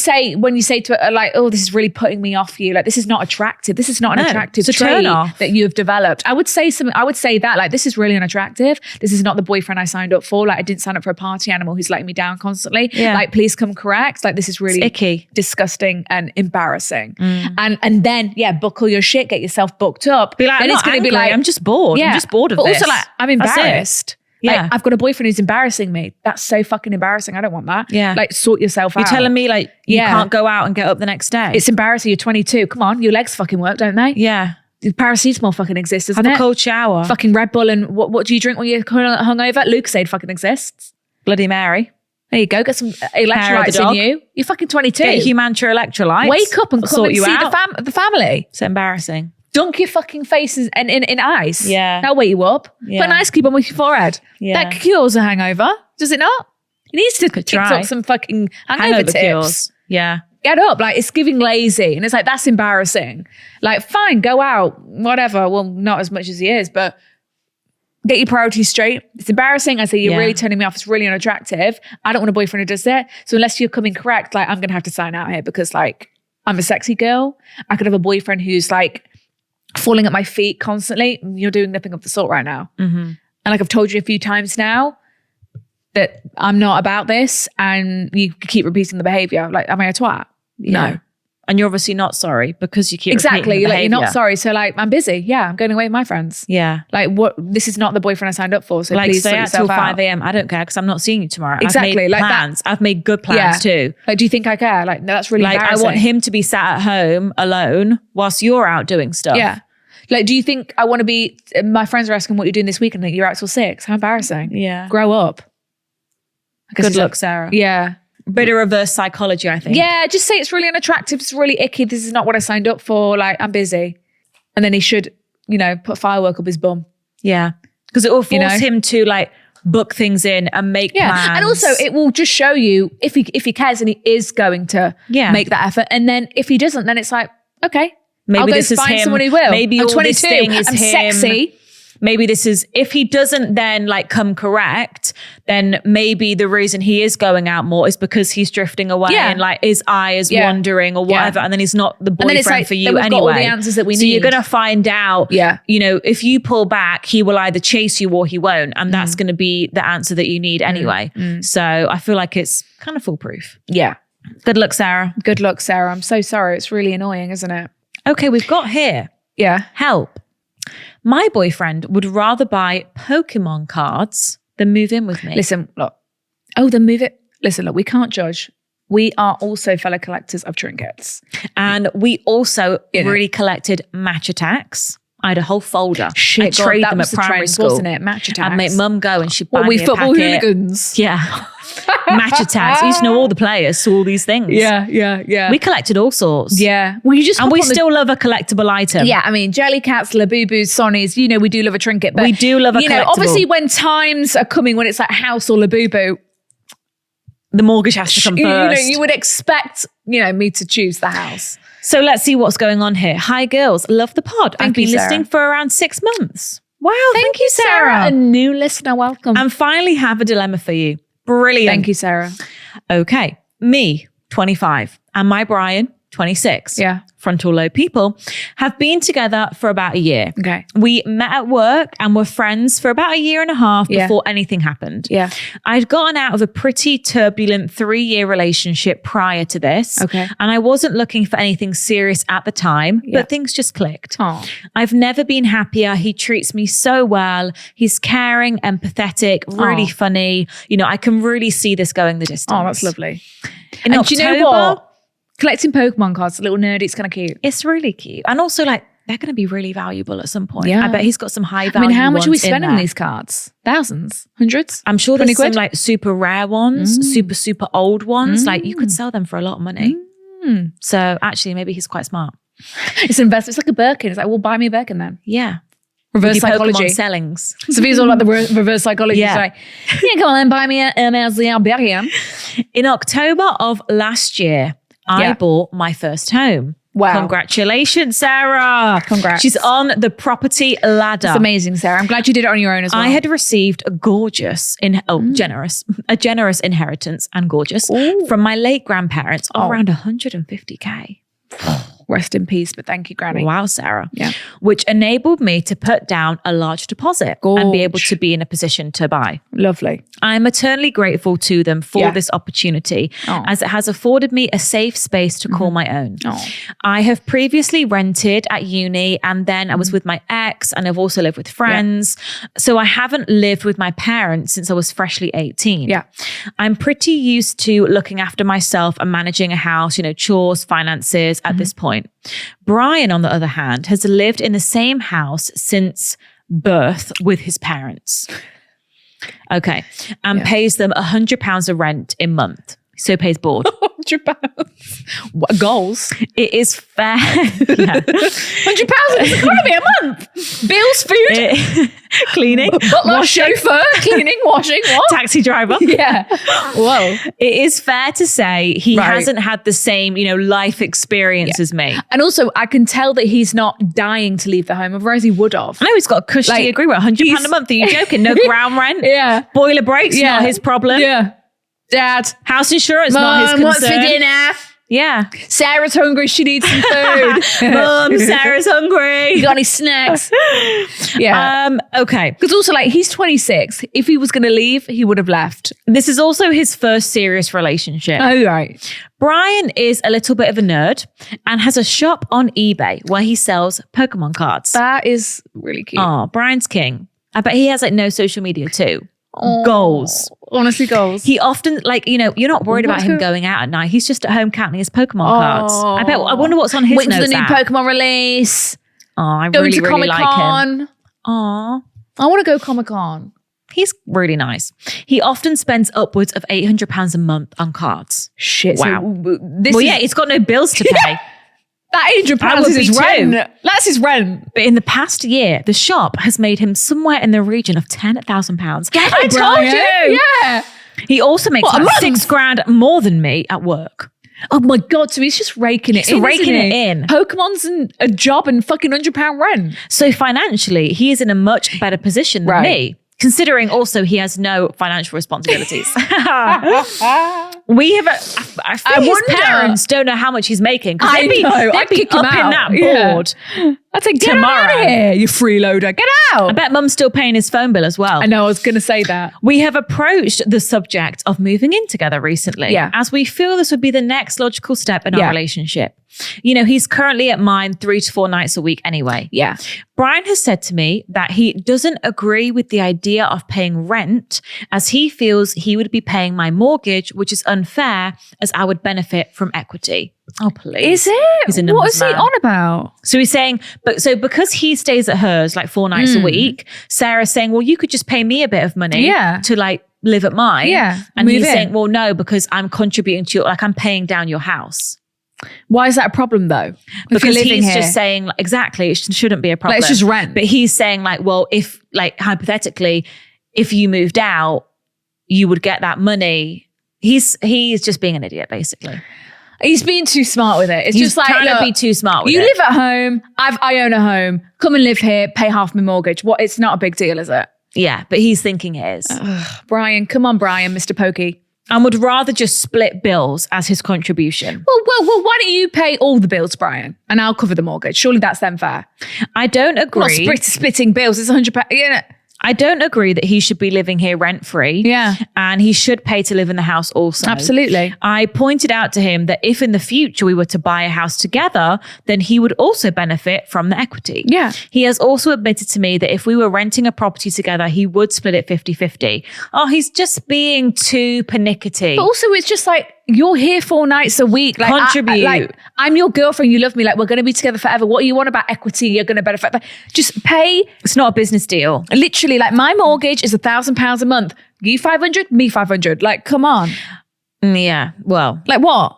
say to it, like, oh, this is really putting me off you. Like this is not attractive. This is not an attractive trait that you have developed. I would say that like, this is really unattractive. This is not the boyfriend I signed up for. Like I didn't sign up for a party animal who's letting me down constantly. Yeah. Like please come correct. Like this is really icky, disgusting and embarrassing. And then buckle your shit, get yourself booked up. Be like, then it's going to be like, I'm just bored. I'm just bored of this. But also like, I'm embarrassed. Yeah. Like, I've got a boyfriend who's embarrassing me. That's so fucking embarrassing. I don't want that. Yeah. Like sort yourself out. You're telling me like you can't go out and get up the next day. It's embarrassing. You're 22. Come on. Your legs fucking work, don't they? Yeah. Paracetamol fucking exists, doesn't it? Have a cold shower. Fucking Red Bull and what do you drink when you're hungover? Lucozade fucking exists. Bloody Mary. There you go. Get some electrolytes in you. You're fucking 22. Get Humantra electrolytes. Wake up and come and see the family. It's embarrassing. Dunk your fucking face in ice. Yeah. That'll wake you up. Yeah. Put an ice cube on with your forehead. Yeah. That cures a hangover. Does it not? You need to kick up some fucking hangover tips. Cures. Yeah. Get up. Like it's giving lazy. And it's like, that's embarrassing. Like fine, go out, whatever. Well, not as much as he is, but get your priorities straight. It's embarrassing. I say, you're really turning me off. It's really unattractive. I don't want a boyfriend who does that. So unless you're coming correct, like I'm going to have to sign out here because like I'm a sexy girl. I could have a boyfriend who's like falling at my feet constantly. You're doing nothing of the sort right now. And like I've told you a few times now that I'm not about this and you keep repeating the behavior. Like, am I a twat? No. And you're obviously not sorry because you keep exactly. Like you're not sorry. So like I'm busy. Yeah, I'm going away with my friends. Yeah. Like what? This is not the boyfriend I signed up for. So like please stay sort out till yourself 5 a.m. I don't care because I'm not seeing you tomorrow. Exactly. I've made like plans. That, I've made good plans too. Like, do you think I care? Like, no, that's really like embarrassing. I want him to be sat at home alone whilst you're out doing stuff. Yeah. Like, do you think I want to be? My friends are asking what you're doing this weekend. Like, you're out till 6. How embarrassing. Yeah. Grow up. Good luck, Sarah. Yeah. Bit of reverse psychology, I think. Yeah, just say it's really unattractive. It's really icky. This is not what I signed up for. Like, I'm busy. And then he should, put a firework up his bum. Yeah. Because it will force him to like book things in and make plans. And also it will just show you if he cares and he is going to make that effort. And then if he doesn't, then it's like, okay, maybe I'll go this is find him. someone who will. Maybe I'm all 22. this thing is I'm him. sexy. Maybe this is, if he doesn't then like come correct, then maybe the reason he is going out more is because he's drifting away and like his eye is wandering or whatever. And then he's not the boyfriend like, for you we've anyway. got all the answers that we so need. you're going to find out, if you pull back, he will either chase you or he won't. And that's going to be the answer that you need anyway. So I feel like it's kind of foolproof. Yeah. Good luck, Sarah. Good luck, Sarah. I'm so sorry. It's really annoying, isn't it? Okay, we've got here. Yeah. Help. My boyfriend would rather buy Pokemon cards than move in with me. Listen, look. Oh, then move it. Listen, look, we can't judge. We are also fellow collectors of trinkets. And we also really collected match attacks. I had a whole folder. Shit, I traded them was at the primary trend, school. wasn't it? Match attacks. I'd make mum go and she'd buy What, we me a football packet. hooligans? Yeah. Match attacks. I used to know all the players, so all these things. Yeah. We collected all sorts. Yeah. Well, you just And we still love a collectible item. Yeah, I mean, Jellycats, Labubu's, Sonny's, we do love a trinket. But we do love a collectible. Obviously when times are coming when it's like house or Labubu, the mortgage has to come first. You would expect, me to choose the house. So let's see what's going on here. Hi, girls. Love the pod. I've been listening for around 6 months. Wow. Thank you, Sarah. A new listener. Welcome. And finally have a dilemma for you. Brilliant. Thank you, Sarah. Okay. Me, 25. And my Brian, 26. Yeah. Frontal lobe people have been together for about a year. Okay. We met at work and were friends for about a year and a half before anything happened. Yeah. I'd gotten out of a pretty turbulent 3-year relationship prior to this. Okay. And I wasn't looking for anything serious at the time, but things just clicked. Oh. I've never been happier. He treats me so well. He's caring, empathetic, really funny. I can really see this going the distance. Oh, that's lovely. In and October, do you know what? Collecting Pokemon cards, a little nerdy, it's kind of cute. it's really cute. And also they're going to be really valuable at some point. Yeah. I bet he's got some high value how much are we ones in spending on there. these cards? Thousands? Hundreds? I'm sure there's 20 some quid? super rare ones, super old ones. You could sell them for a lot of money. So actually maybe he's quite smart. It's an investment. It's like a Birkin. It's like, well, buy me a Birkin then. Yeah. Reverse With your psychology. Pokemon sellings. Sophia's all about the reverse psychology. Yeah. She's like, come on then, buy me a Birkin. In October of last year, I bought my first home. Wow. Congratulations, Sarah. Congrats. She's on the property ladder. It's amazing, Sarah. I'm glad you did it on your own as well. I had received a generous inheritance and gorgeous from my late grandparents of around 150K. Rest in peace, but thank you, Granny. Wow, Sarah. Yeah. Which enabled me to put down a large deposit and be able to be in a position to buy. Lovely. I am eternally grateful to them for this opportunity as it has afforded me a safe space to call my own. I have previously rented at uni and then I was with my ex and I've also lived with friends. So I haven't lived with my parents since I was freshly 18. Yeah. I'm pretty used to looking after myself and managing a house, chores, finances at this point. Brian, on the other hand, has lived in the same house since birth with his parents. Okay. And pays them £100 a rent a month. So pays board. £100. What, goals? It is fair. £100 is economy a month. Bills, food, cleaning, butler, chauffeur, cleaning, washing, what? taxi driver. Yeah. Whoa. It is fair to say he hasn't had the same, life experience as me. And also, I can tell that he's not dying to leave the home, otherwise he would have. I know he's got a cushy agreement. £100 a month. Are you joking? No ground rent. Yeah. Boiler breaks, not his problem. Yeah. Dad. House insurance, Mom, not his concern. what's for dinner? Yeah. Sarah's hungry. She needs some food. Mom, Sarah's hungry. You got any snacks? Yeah. Okay. Because also, he's 26. If he was going to leave, he would have left. This is also his first serious relationship. Oh, right. Brian is a little bit of a nerd and has a shop on eBay where he sells Pokemon cards. That is really cute. Oh, Brian's king. I bet he has no social media too. Goals. Honestly, goals. He often, you're not worried about him going out at night. He's just at home counting his Pokemon cards. I wonder what's on his Wait for notes the new app. Pokemon release. Oh, I Going really, to really like him. Comic-Con. Aw. I want to go Comic-Con. He's really nice. He often spends upwards of £800 a month on cards. Shit. Wow. So he's got no bills to pay. That £800 is his rent. That's his rent. But in the past year, the shop has made him somewhere in the region of £10,000. I told you. Yeah. He also makes What, a about month? £6,000 more than me at work. Oh my God. So he's just raking it in. He's raking isn't it he? in. Pokemon's and a job and fucking £100 rent. So financially, he is in a much better position than me. Considering also he has no financial responsibilities. We have, I feel his parents don't know how much he's making. I They'd know. I'd be kick him up in out. that Yeah. board. I'd say, get Tomorrow. out of here, you freeloader. Get out. I bet mum's still paying his phone bill as well. I know, I was going to say that. We have approached the subject of moving in together recently, as we feel this would be the next logical step in our relationship. You know, he's currently at mine 3 to 4 nights a week anyway. Yeah. Brian has said to me that he doesn't agree with the idea of paying rent, as he feels he would be paying my mortgage, which is unfair, as I would benefit from equity. Oh, please. Is it? He's a what numbers is he man. on about? So he's saying, because he stays at hers like 4 nights a week, Sarah's saying, well, you could just pay me a bit of money to like live at mine. Yeah. And move he's in. saying, well, no, because I'm contributing to your, like I'm paying down your house. Why is that a problem though? Because he's just saying, like, exactly, it shouldn't be a problem. Like, it's just rent. But he's saying like, well, if like hypothetically, if you moved out, you would get that money. He's just being an idiot, basically. He's being too smart with it. It's He's just like, trying to look, be too smart with you it. live at home. I own a home. Come and live here. Pay half my mortgage. What? It's not a big deal, is it? Yeah, but he's thinking it is. Brian, come on, Brian, Mr. Pokey. And would rather just split bills as his contribution. Well, why don't you pay all the bills, Brian, and I'll cover the mortgage? Surely that's then fair. I don't agree. Not splitting bills. It's £100. You know. I don't agree that he should be living here rent-free. Yeah. And he should pay to live in the house also. Absolutely. I pointed out to him that if in the future we were to buy a house together, then he would also benefit from the equity. Yeah. He has also admitted to me that if we were renting a property together, he would split it 50-50. Oh, he's just being too pernickety. But also, it's just like, you're here 4 nights a week. Like, Contribute. I'm your girlfriend. You love me. Like, we're going to be together forever. What do you want about equity? You're going to benefit. Just pay. It's not a business deal. Literally, like, my mortgage is £1,000 a month. You 500, me 500. Like, come on. Yeah. Well, Like, what?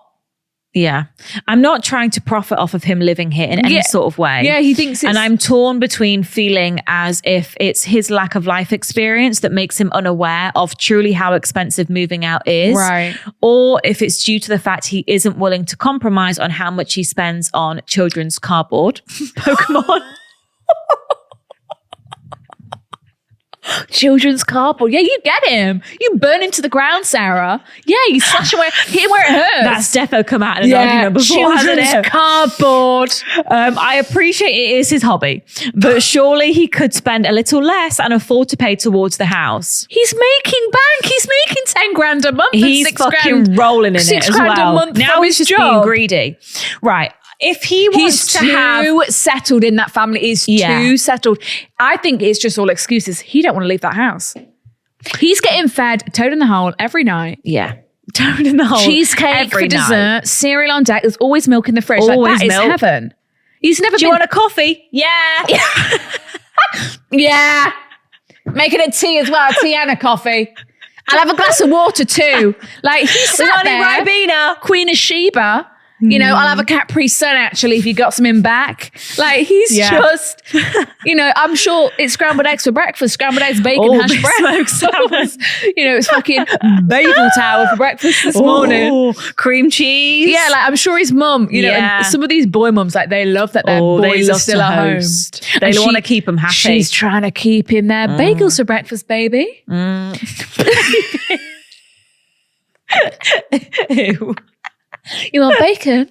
yeah. I'm not trying to profit off of him living here in any sort of way. Yeah, he thinks it's... And I'm torn between feeling as if it's his lack of life experience that makes him unaware of truly how expensive moving out is. Right. Or if it's due to the fact he isn't willing to compromise on how much he spends on children's cardboard. Pokemon. Children's cardboard. Yeah, you get him. You burn him to the ground, Sarah. Yeah, you slash him where it hurts. That's defo come out in an argument before, hasn't children's it? cardboard. I appreciate it is his hobby, but surely he could spend a little less and afford to pay towards the house. He's making bank. He's making 10 grand a month. and He's 6 fucking grand. rolling in 6 it as grand well. a month Now from he's his just being job. greedy. Right. If he wants He's to have... too settled in that family. He's too settled. I think it's just all excuses. He don't want to leave that house. He's getting fed toad in the hole every night. Yeah. Toad in the hole. Cheesecake for every dessert. night. Cereal on deck. There's always milk in the fridge. Always like, that milk. is heaven. He's never Do been... you want a coffee? Yeah. Yeah. Making a tea as well. A tea and a coffee. I'll have a glass of water too. Like, he's sat Lonnie there. Ribena. Queen of Sheba. You know, I'll have a Capri Sun actually if you got some in back. Like, he's just, you know, I'm sure it's scrambled eggs for breakfast, scrambled eggs, bacon, hash brown. You know, it's fucking bagel tower for breakfast this morning. Cream cheese. Yeah, like, I'm sure his mum, you know, and some of these boy mums, like, they love that their boys are still at home. They don't want to keep him happy. She's trying to keep him there. Bagels for breakfast, baby. Ew. You want bacon?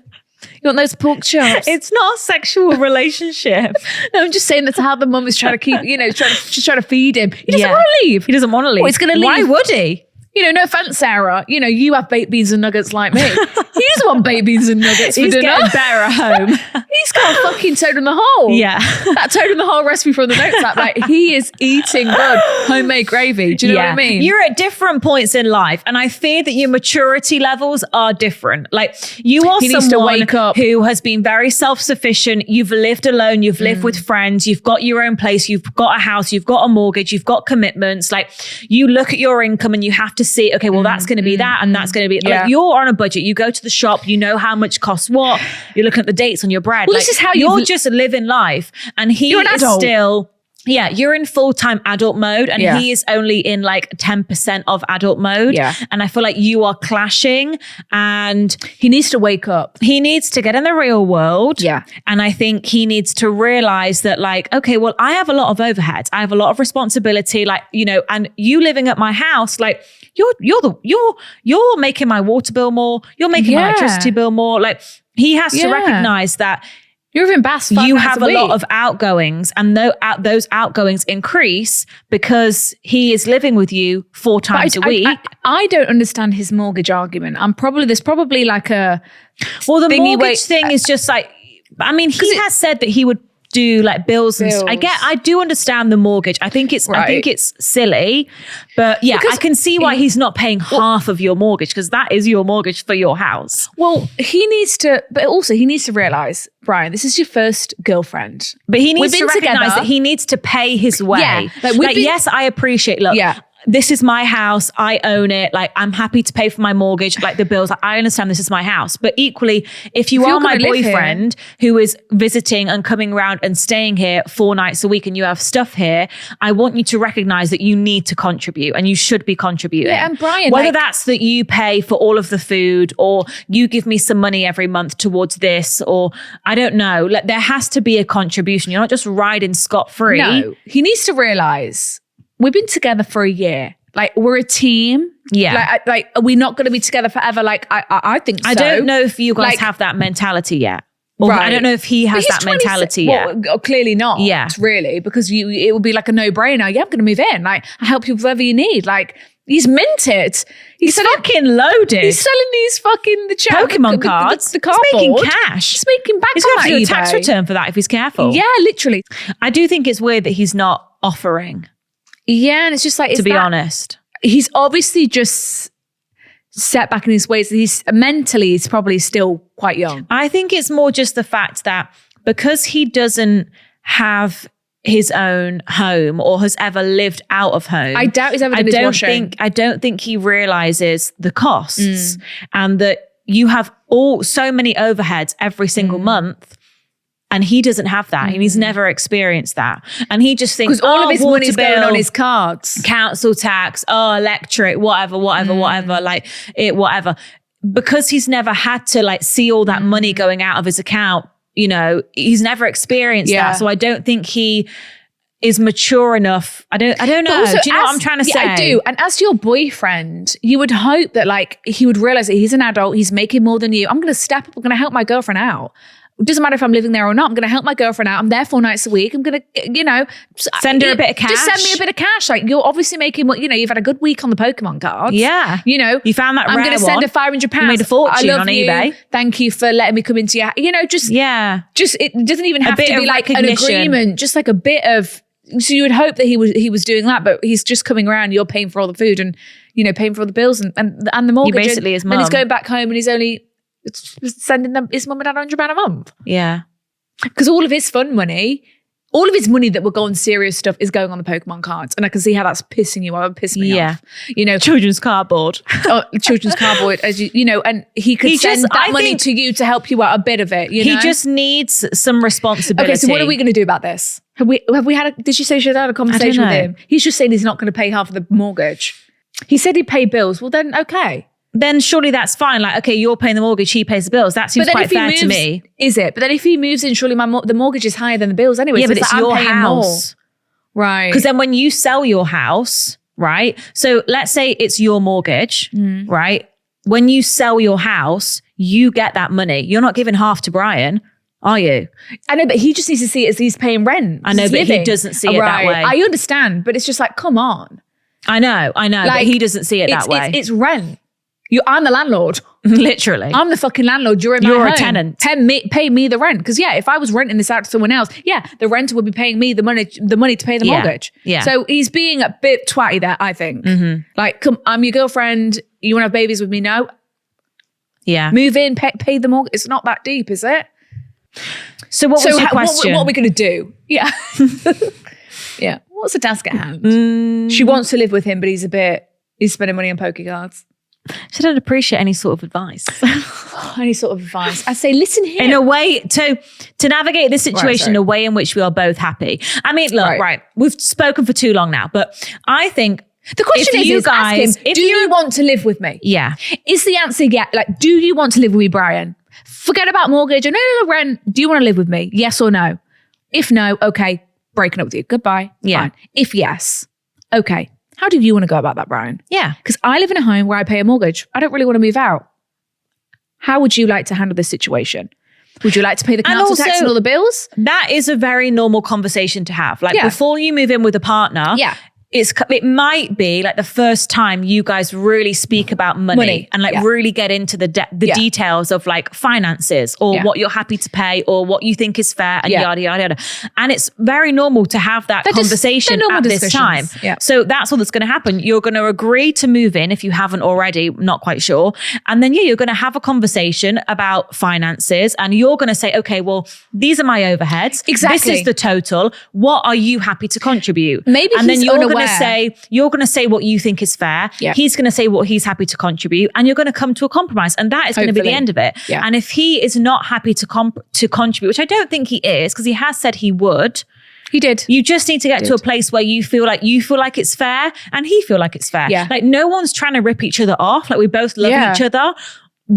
You want those pork chops? It's not a sexual relationship. No, I'm just saying that's how the mum is trying to keep, you know, just trying to feed him. He doesn't want to leave. He doesn't want to leave. Well, he's going to leave. Why would he? You know, no offense, Sarah. You know, you have baked beans and nuggets like me. He doesn't want baked beans and nuggets for He's dinner. getting better at home. He's got a fucking toad in the hole. Yeah. That toad in the hole recipe from the notes app. Like, he is eating good homemade gravy. Do you know what I mean? You're at different points in life, and I fear that your maturity levels are different. Like, you are He needs to someone wake up. who has been very self-sufficient. You've lived alone. You've lived with friends. You've got your own place. You've got a house. You've got a mortgage. You've got commitments. Like, you look at your income and you have to see, okay, well, that's going to be that, and that's going to be like, you're on a budget. You go to the shop. You know how much costs what. You're looking at the dates on your bread. Well, like, this is how you're just living life, and he You're an is adult. still. Yeah, you're in full-time adult mode, and he is only in like 10% of adult mode. Yeah. And I feel like you are clashing, and He needs to wake up. he needs to get in the real world. Yeah. And I think he needs to realize that, like, okay, well, I have a lot of overheads. I have a lot of responsibility, like, you know, and you living at my house, like, you're making my water bill more. You're making my electricity bill more. Like, he has to recognize that You're in Bass 5 you nights have a lot of outgoings, and those outgoings increase because he is living with you 4 times a week. I don't understand his mortgage argument. There's probably like a the mortgage thing is just like, I mean, he has said that he would do like bills. And I do understand the mortgage. I think it's silly, but yeah, I can see why he's not paying half of your mortgage, because that is your mortgage for your house. Well, he needs to realize, Brian, this is your first girlfriend, but he needs to recognize that he needs to pay his way. Yeah, yes, I appreciate. Look, this is my house. I own it. Like, I'm happy to pay for my mortgage, like the bills. Like, I understand this is my house. But equally, if you are my boyfriend who is visiting and coming around and staying here 4 nights a week and you have stuff here, I want you to recognize that you need to contribute, and you should be contributing. Yeah, and Brian, whether that's that you pay for all of the food, or you give me some money every month towards this, or I don't know. Like, there has to be a contribution. You're not just riding scot-free. No, he needs to realize, we've been together for a year. Like, we're a team. Yeah. Like are we not going to be together forever? Like, I think so. I don't know if you guys have that mentality yet. Or I don't know if he has that mentality yet. Well, clearly not. Yeah. Really, because it would be like a no-brainer. Yeah, I'm going to move in. Like, I help you with whatever you need. Like, he's minted. He's fucking loaded. He's selling these fucking Pokemon cards. The cardboard. He's making cash. He's making back. He's going to have to do a tax return for that if he's careful. Yeah, literally. I do think it's weird that he's not offering. Yeah, and it's just like, to be honest, he's obviously just set back in his ways. He's probably still quite young. I think it's more just the fact that because he doesn't have his own home or has ever lived out of home, I doubt he's ever done his washing. I don't think he realizes the costs and that you have so many overheads every single month. And he doesn't have that. And he's never experienced that. And he just thinks, because all of his money's going on his cards. Council tax, electric, whatever. Like, whatever. Because he's never had to like see all that money going out of his account, you know, he's never experienced that. So I don't think he is mature enough. I don't know. Also, do you know what I'm trying to say? I do. And as your boyfriend, you would hope that like he would realize that he's an adult, he's making more than you. I'm going to step up, I'm going to help my girlfriend out. It doesn't matter if I'm living there or not. I'm going to help my girlfriend out. I'm there 4 nights a week. I'm going to, send her a bit of cash. Just send me a bit of cash. Like, you're obviously making what, you've had a good week on the Pokemon cards. Yeah. You found that rare one. I'm going to send her £500. You made a fortune on eBay. Thank you for letting me come into your, just it doesn't even have to be like an agreement. Just like a bit of, so you would hope that he was doing that, but he's just coming around. You're paying for all the food and, paying for all the bills and the mortgage. He basically is mum. And he's going back home and he's only sending his mum and dad £100 a month. Yeah. Because all of his fun money, all of his money that would go on serious stuff is going on the Pokemon cards. And I can see how that's pissing you off, pissing me off. Children's cardboard. Children's cardboard, as and he could send that money to you to help you out a bit of it. He just needs some responsibility. Okay, so what are we going to do about this? Have we had did you say she had a conversation with him? He's just saying he's not going to pay half of the mortgage. He said he'd pay bills. Well then, okay. Then surely that's fine. Like, okay, you're paying the mortgage, he pays the bills. That seems quite fair to me. Is it? But then if he moves in, surely the mortgage is higher than the bills anyway. Yeah, but it's your house. More. Right. Because then when you sell your house, right? So let's say it's your mortgage, right? When you sell your house, you get that money. You're not giving half to Brian, are you? I know, but he just needs to see it as he's paying rent. I know, but he doesn't see it that way. I understand, but it's just like, come on. I know, like, but he doesn't see it that way. It's rent. I'm the landlord. Literally. I'm the fucking landlord. You're in my home. You're a tenant. Pay me the rent. Because if I was renting this out to someone else, the renter would be paying me the money to pay the mortgage. Yeah. So he's being a bit twatty there, I think. Like, come, I'm your girlfriend. You want to have babies with me? No. Yeah. Move in, pay the mortgage. It's not that deep, is it? So what was your question? What are we going to do? Yeah. Yeah. What's the task at hand? She wants to live with him, but he's spending money on poke cards. She don't appreciate any sort of advice. Any sort of advice. I say, listen here. In a way, to navigate this situation in a way in which we are both happy. I mean, look, we've spoken for too long now, but I think the question is ask him, do you want to live with me? Yeah. Is the answer like, do you want to live with me, Brian? Forget about mortgage or no, rent. Do you want to live with me? Yes or no? If no, okay, breaking up with you. Goodbye. Yeah. Fine. If yes, okay. How do you want to go about that, Brian? Yeah. Because I live in a home where I pay a mortgage. I don't really want to move out. How would you like to handle this situation? Would you like to pay the council tax and all the bills? That is a very normal conversation to have. Like, Yeah. before you move in with a partner, Yeah. it might be like the first time you guys really speak about money and like really get into the details of like finances or what you're happy to pay or what you think is fair and yada, yada, yada. And it's very normal to have that conversation at this time. Yeah. So that's all that's going to happen. You're going to agree to move in if you haven't already, not quite sure. And then you're going to have a conversation about finances and you're going to say, okay, well, these are my overheads. Exactly. This is the total. What are you happy to contribute? Maybe and then he's you're going unaware. you're going to say what you think is fair. Yeah. He's going to say what he's happy to contribute, and you're going to come to a compromise, and that is going to be the end of it. Yeah. And if he is not happy to contribute, which I don't think he is, because he has said he would. He did. You just need to get to a place where you feel like it's fair, and he feel like it's fair. Yeah. Like, no one's trying to rip each other off. Like, we both love each other.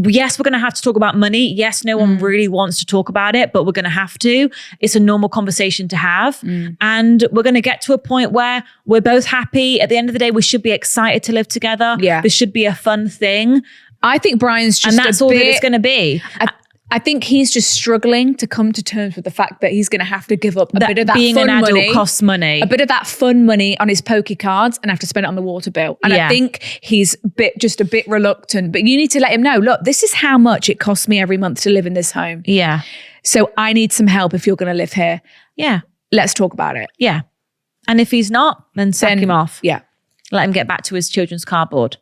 Yes, we're going to have to talk about money. Yes, no one really wants to talk about it, but we're going to have to. It's a normal conversation to have. And we're going to get to a point where we're both happy. At the end of the day, we should be excited to live together. Yeah. This should be a fun thing. I think Brian's just And that's all that it's going to be. I think he's just struggling to come to terms with the fact that he's going to have to give up a bit of that being fun an adult money, costs money. a bit of that fun money on his pokey cards and have to spend it on the water bill. And I think he's just a bit reluctant, but you need to let him know, look, this is how much it costs me every month to live in this home. Yeah. So I need some help if you're going to live here. Yeah. Let's talk about it. Yeah. And if he's not, then sack him off. Yeah. Let him get back to his children's cardboard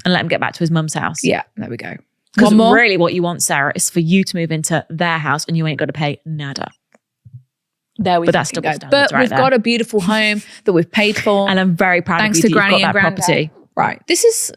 and let him get back to his mum's house. Yeah. There we go. Because One more. really what you want, Sarah, is for you to move into their house and you ain't got to pay nada. There we But that's fucking double go. standards But right we've there. got a beautiful home that we've paid for. And I'm very proud Thanks of to you that Granny you've got and that Granddad. property. Right. This is,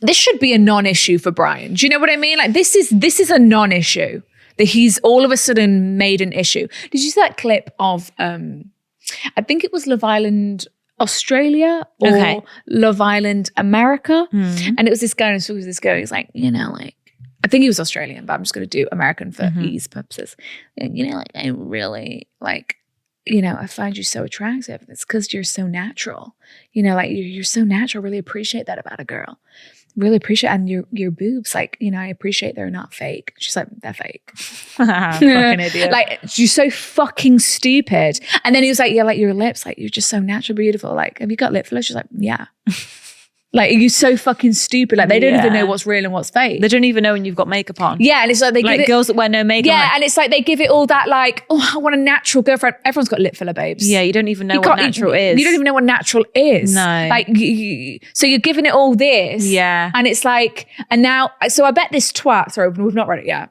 this should be a non-issue for Brian. Do you know what I mean? Like this is a non-issue that he's all of a sudden made an issue. Did you see that clip of, I think it was Love Island Australia or Love Island America. And it was this guy, and it was this guy, he's like, I think he was Australian, but I'm just going to do American for ease purposes. I really I find you so attractive. It's because you're so natural. You're so natural. Really appreciate that about a girl. Really appreciate, and your boobs, I appreciate they're not fake. She's like, they're fake. Fucking idiot. Like, you're so fucking stupid. And then he was like, yeah, like your lips, like you're just so natural, beautiful. Like, have you got lip filler? She's like, yeah. Like, you're so fucking stupid. Like, they don't even know what's real and what's fake. They don't even know when you've got makeup on. Yeah, and it's like they give it, girls that wear no makeup. yeah, and it's like they give it all that like, oh, I want a natural girlfriend. Everyone's got lip filler, babes. Yeah, you don't even know You what can't- natural is. You don't even know what natural is. No. Like, so you're giving it all this. Yeah. And it's like, and now, so I bet this twat, sorry, we've not read it yet.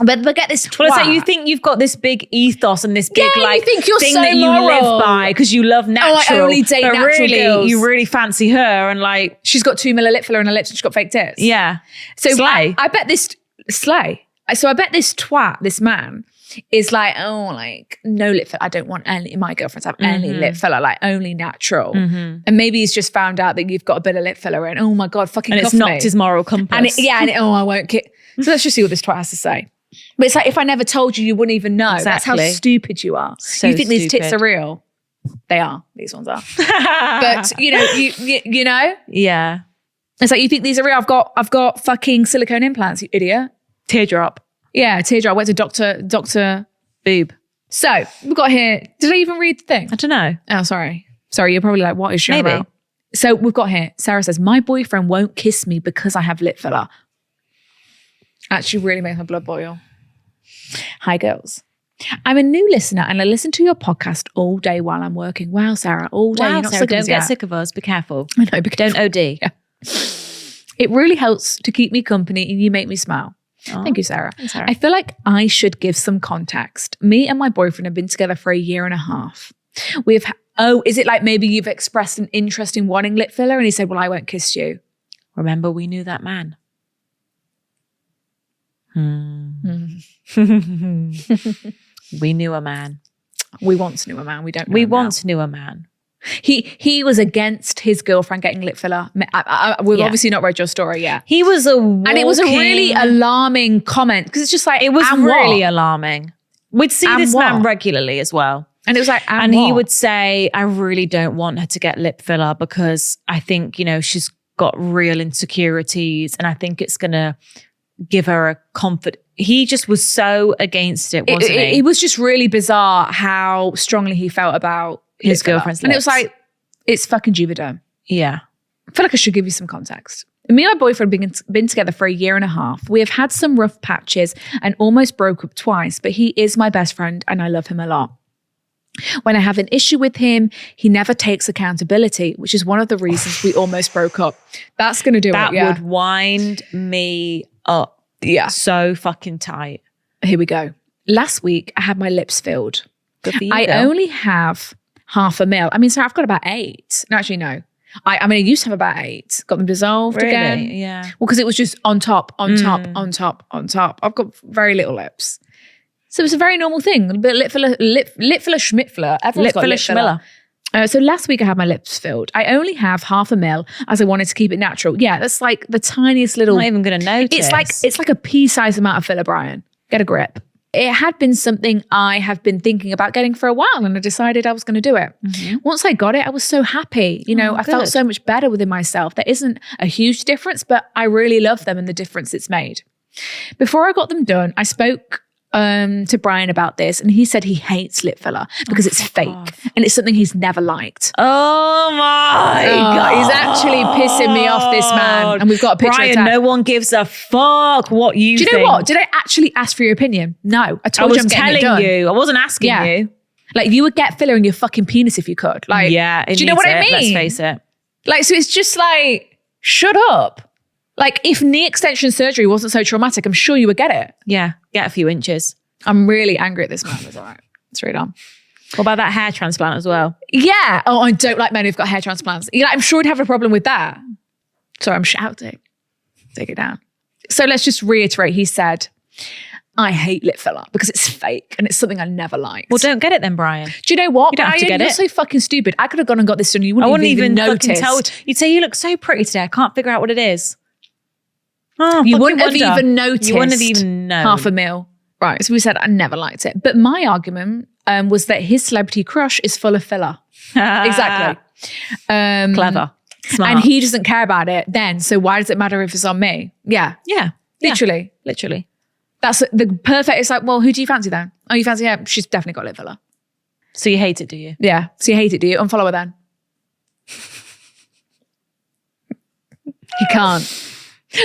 But get this twat. Well, it's like you think you've got this big ethos and this big you think you're thing so that you moral. live by because you love natural. I only date but natural really, girls. you really fancy her and like, she's got 2 ml lip filler in her lips and she's got fake tits. yeah. So Slay. I bet this slay. So I bet this twat, this man, is like, oh, like no lip filler. I don't want any, my girlfriends have any lip filler, like only natural. And maybe he's just found out that you've got a bit of lip filler in. Oh my God, fucking And it's cuff knocked me. his moral compass. Oh, I won't kid. So let's just see what this twat has to say. But it's like, if I never told you, you wouldn't even know. That's how Exactly. stupid you are. So you think these tits stupid. are real? They are. These ones are. But you know, Yeah. it's like, you think these are real? I've got fucking silicone implants, you idiot. Teardrop. Yeah, teardrop. I went to Doctor. Boob. So we've got here. Did I even read the thing? I don't know. Oh, sorry. Sorry, you're probably like, what is she on Maybe. about? So we've got here. Sarah says, my boyfriend won't kiss me because I have lip filler. Actually really makes my blood boil. Hi, girls. I'm a new listener and I listen to your podcast all day while I'm working. Wow, Sarah, all day. Wow, You're not Sarah, sick of don't us get yet. sick of us. Be careful. I know, because Don't OD. it really helps to keep me company and you make me smile. Thank you, Sarah. Thanks, Sarah. I feel like I should give some context. Me and my boyfriend have been together for 1.5 years. Is it like maybe you've expressed an interest in wanting lip filler? And he said, well, I won't kiss you. Remember, we knew that man. We knew a man. We once knew a man. We don't know We him now. once knew a man. He was against his girlfriend getting lip filler. We've Yeah. obviously not read your story yet. He was And it was a really alarming comment because it's just like, It was and really what? alarming. We'd see And this what? man regularly as well. And it was like, And he what? would say, I really don't want her to get lip filler because I think, she's got real insecurities and I think it's going to give her a comfort. He just was so against it, wasn't he? It was just really bizarre how strongly he felt about His girlfriend's And it was lips. like, it's fucking Juvederm. Yeah. I feel like I should give you some context. Me and my boyfriend have been together for a year and a half. We have had some rough patches and almost broke up twice, but he is my best friend and I love him a lot. When I have an issue with him, he never takes accountability, which is one of the reasons we almost broke up. That's going to do That it, yeah. would wind me up. Yeah. So fucking tight. Here we go. Last week, I had my lips filled. Good for you, I girl. only have 1/2 mil. I mean, sorry, I've got about 8. No, actually, no. I mean, I used to have about 8. Got them dissolved Really? again. Yeah. Well, because it was just on top, on top, on top, on top. I've got very little lips. So it's a very normal thing. A bit lip filler, schmitt filler. Everyone's got lip filler. So last week I had my lips filled. I only have 1/2 mil as I wanted to keep it natural. Yeah, that's like the tiniest little. I'm not even going to notice. It's like a pea-sized amount of filler, Brian. Get a grip. It had been something I have been thinking about getting for a while, and I decided I was going to do it. Once I got it, I was so happy. You know, I felt good. so much better within myself. There isn't a huge difference, but I really love them and the difference it's made. Before I got them done, I spoke to Brian about this, and he said he hates lip filler because it's fake and it's something he's never liked. Oh my God. He's actually pissing me off, this man. And we've got a picture Brian, attached. no one gives a fuck what you Do you think. know what? Did I actually ask for your opinion? No. I I told you was I'm getting it telling done. you. I wasn't asking Yeah. you. Like, you would get filler in your fucking penis if you could. Like, Yeah. do you know what I mean? Let's face it. Like, so it's just like, shut up. Like, if knee extension surgery wasn't so traumatic, I'm sure you would get it. Yeah. Get a few inches. I'm really angry at this man. It's all right. Let's read on. What about that hair transplant as well? Yeah. Oh, I don't like men who've got hair transplants. Yeah, I'm sure he'd have a problem with that. Sorry, I'm shouting. Take it down. So let's just reiterate. He said, I hate lip filler because it's fake and it's something I never liked. Well, don't get it then, Brian. Do you know what? You don't have to get You're it. so fucking stupid. I could have gone and got this done. You I wouldn't, wouldn't even fucking notice. tell. You'd say, you look so pretty today. I can't figure out what it is. Oh, You fucking wouldn't have wonder. even noticed. You wouldn't have even known. 1/2 mil. Right. So we said I never liked it. But my argument was that his celebrity crush is full of filler. Exactly. Clever. Smart. And he doesn't care about it then. So why does it matter if it's on me? Yeah. Yeah. Literally. Literally. That's the perfect. It's like, well, who do you fancy then? Oh, you fancy her? She's definitely got lip filler. So you hate it, do you? Yeah. So you hate it, do you? Unfollow her then. He can't.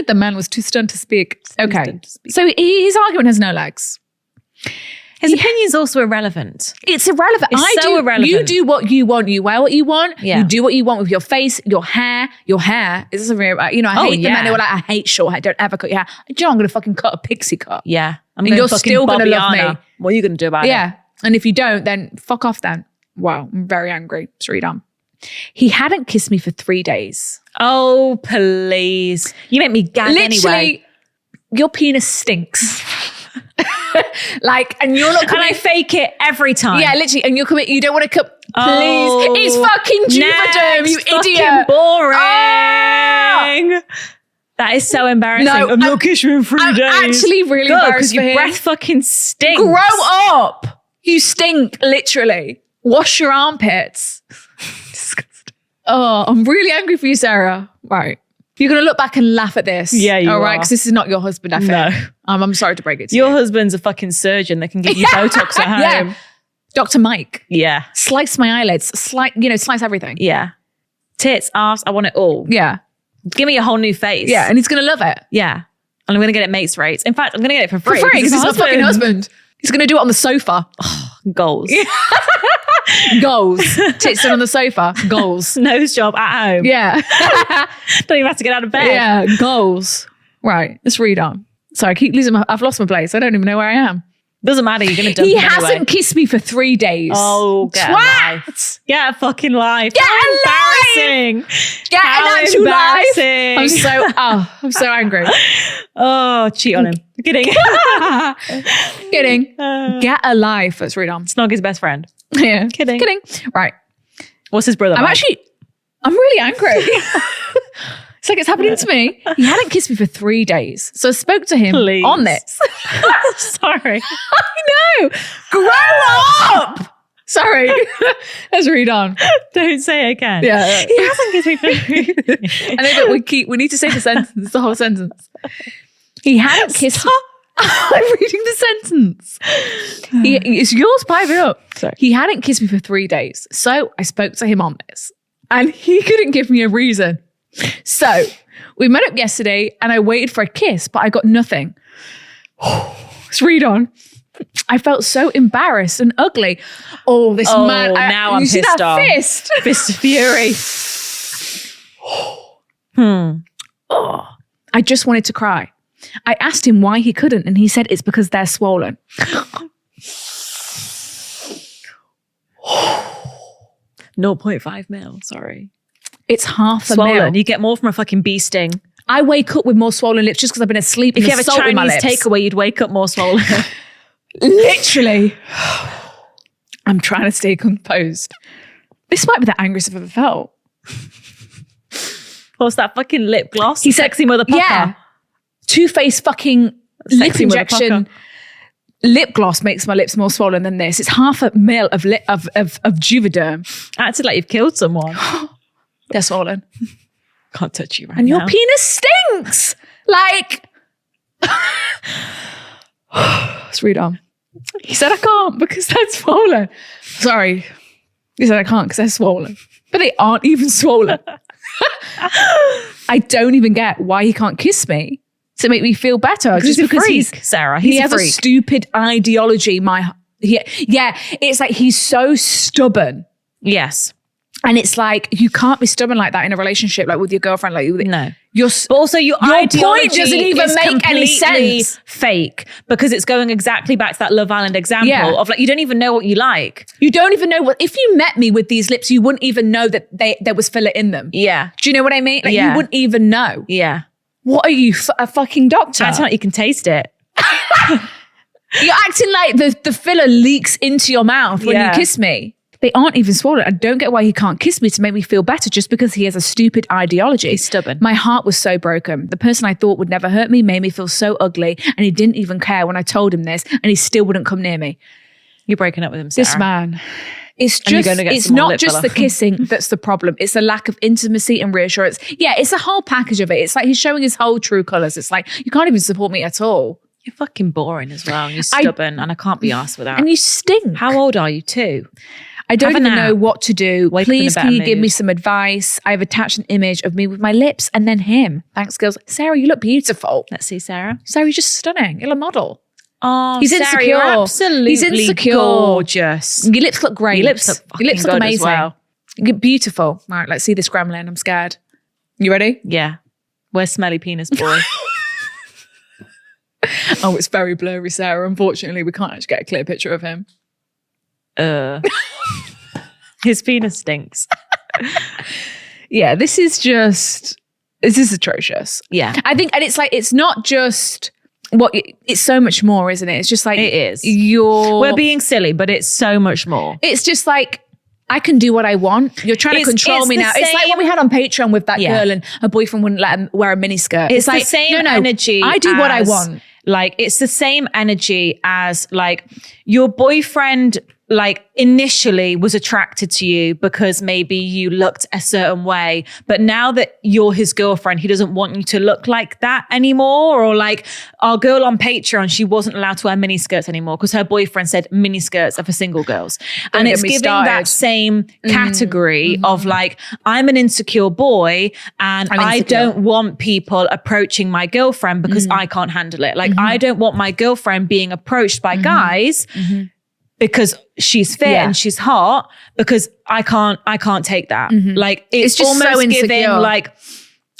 The man was too stunned to speak. Okay. stunned to speak. So his argument has no legs. His opinion's also irrelevant. It's irrelevant. It's so irrelevant. You do what you want. You wear what you want. Yeah. You do what you want with your face, your hair. Your hair is a very, you know, I Oh, hate the men yeah. who are like, I hate short hair. Don't ever cut your hair. Do you know, I'm going to fucking cut a pixie cut. Yeah. I'm And going you're fucking still gonna love Bobbiana. me. What are you going to do about it? Yeah. And if you don't, then fuck off then. Wow. I'm very angry. Let's read on. He hadn't kissed me for 3 days. Oh, please. You make me gag Literally, anyway. your penis stinks. Like, and you're not And coming. I fake it every time. Yeah, literally, and you're coming. You don't want to cut. Please, Oh, it's fucking Juvederm, you next. Fucking idiot. boring. Ah! That is so embarrassing. No, I'm not kissing you in 3 I'm days. actually really Good, embarrassed because for your him. breath fucking stinks. Grow up. You stink, literally. Wash your armpits. Disgusting. Oh, I'm really angry for you, Sarah. Right. You're going to look back and laugh at this. Yeah, you All right, are. because this is not your husband, I think. No. I'm sorry to break it to Your you. husband's a fucking surgeon that can give you Botox at home. Yeah. Dr. Mike. Yeah. Slice my eyelids. Slice everything. Yeah. Tits, arse, I want it all. Yeah. Give me a whole new face. Yeah, and he's going to love it. Yeah. And I'm going to get it mates rates. In fact, I'm going to get it for For free. free, because he's my fucking husband. He's going to do it on the sofa. Goals. Goals. Tits in on the sofa. Goals. Nose job at home. Yeah. Don't even have to get out of bed. Yeah, goals. Right, let's read on. Sorry, I keep losing I've lost my place. I don't even know where I am. Doesn't matter. You're going to dump He him hasn't anyway. kissed me for 3 days. Oh, get a life. Twat! Get a fucking life. Get How a life! embarrassing. Get How an actual life. embarrassing. I'm so angry. Oh, cheat on him. Kidding. Kidding. Get a life. Let's read on. Snog his best friend. Yeah. Kidding. Right. What's his brother I'm like? really angry. It's like it's happening to me. He hadn't kissed me for 3 days. So I spoke to him Please. on this. Sorry. I know. Grow up. Sorry. Let's read on. Don't say it again. Yeah. He hasn't kissed me for 3 days. I know that we need to say the sentence, the whole sentence. He hadn't kissed. I'm reading the sentence. It's yours, pipe it up. Sorry. He hadn't kissed me for 3 days. So I spoke to him on this and he couldn't give me a reason. So we met up yesterday and I waited for a kiss, but I got nothing. Let's read on. I felt so embarrassed and ugly. Oh, this man. Now I'm you see pissed that off. fist? Fist of fury. Oh, I just wanted to cry. I asked him why he couldn't, and he said it's because they're swollen. 0.5 mil, sorry. It's half a Swollen. mil. You get more from a fucking bee sting. I wake up with more swollen lips just because I've been asleep. If you have a salt in my Chinese lips. takeaway, you'd wake up more swollen. Literally. I'm trying to stay composed. This might be the angriest I've ever felt. What's that fucking lip gloss? He said, Sexy motherfucker. Yeah. Too Faced fucking lip Sexy injection. motherfucker. Lip gloss makes my lips more swollen than this. It's half a mil of Juvederm. Acted like you've killed someone. They're swollen. Can't touch you right And now. your penis stinks. Like, let's read on. He said I can't because they're swollen. Sorry. He said I can't because they're swollen. But they aren't even swollen. I don't even get why he can't kiss me to make me feel better. Just because he's Sarah. He's he has a freak. stupid ideology. It's like he's so stubborn. Yes. And it's like, you can't be stubborn like that in a relationship, like with your girlfriend. Like, No. But also, your ideology point doesn't even is make any completely sense. fake because it's going exactly back to that Love Island example of like, you don't even know what you like. You don't even know what, if you met me with these lips, you wouldn't even know that there was filler in them. Yeah. Do you know what I mean? Like, Yeah. you wouldn't even know. Yeah. What are you, a fucking doctor? That's not, you can taste it. You're acting like the filler leaks into your mouth when you kiss me. They aren't even swollen. I don't get why he can't kiss me to make me feel better just because he has a stupid ideology. He's stubborn. My heart was so broken. The person I thought would never hurt me made me feel so ugly, and he didn't even care when I told him this, and he still wouldn't come near me. You're breaking up with him, Sarah. This man. It's And you're just, gonna get it's some more not lip just filler. the kissing that's the problem. It's the lack of intimacy and reassurance. Yeah, it's a whole package of it. It's like he's showing his whole true colors. It's like, you can't even support me at all. You're fucking boring as well. You're stubborn and I can't be arsed with that. And you stink. How old are you? 2? I don't Have a even nap. know what to do. Wake up in a Please, better can you give me mood. some advice? I've attached an image of me with my lips and then him. Thanks, girls. Sarah, you look beautiful. Let's see, Sarah. Sarah, you're just stunning. You're a model. Oh, He's Sarah, insecure. you're absolutely He's insecure. gorgeous. Your lips look great. Your lips look fucking good as amazing. well. You're beautiful. All right, let's see this gremlin. I'm scared. You ready? Yeah. Where's Smelly Penis Boy? Oh, it's very blurry, Sarah. Unfortunately, we can't actually get a clear picture of him. His penis stinks. Yeah, this is atrocious. Yeah. I think, and it's like, it's not just it's so much more, isn't it? It's just like, It is. We're We're being silly, but it's so much more. it's just like, I can do what I want. You're trying to control it's me the now. It's like same- what we had on Patreon with that Yeah. girl and her boyfriend wouldn't let him wear a miniskirt. It's like, the same no, energy. I do what I as, want. Like, it's the same energy as like your boyfriend, like initially was attracted to you because maybe you looked a certain way. But now that you're his girlfriend, he doesn't want you to look like that anymore. Or like our girl on Patreon, she wasn't allowed to wear miniskirts anymore because her boyfriend said miniskirts are for single girls. And get it's me giving started. that same category of like, I'm an insecure boy and I'm I insecure. don't want people approaching my girlfriend because I can't handle it. Like, I don't want my girlfriend being approached by guys because she's fit Yeah. and she's hot because I can't take that. Like, it's just almost so giving insecure. like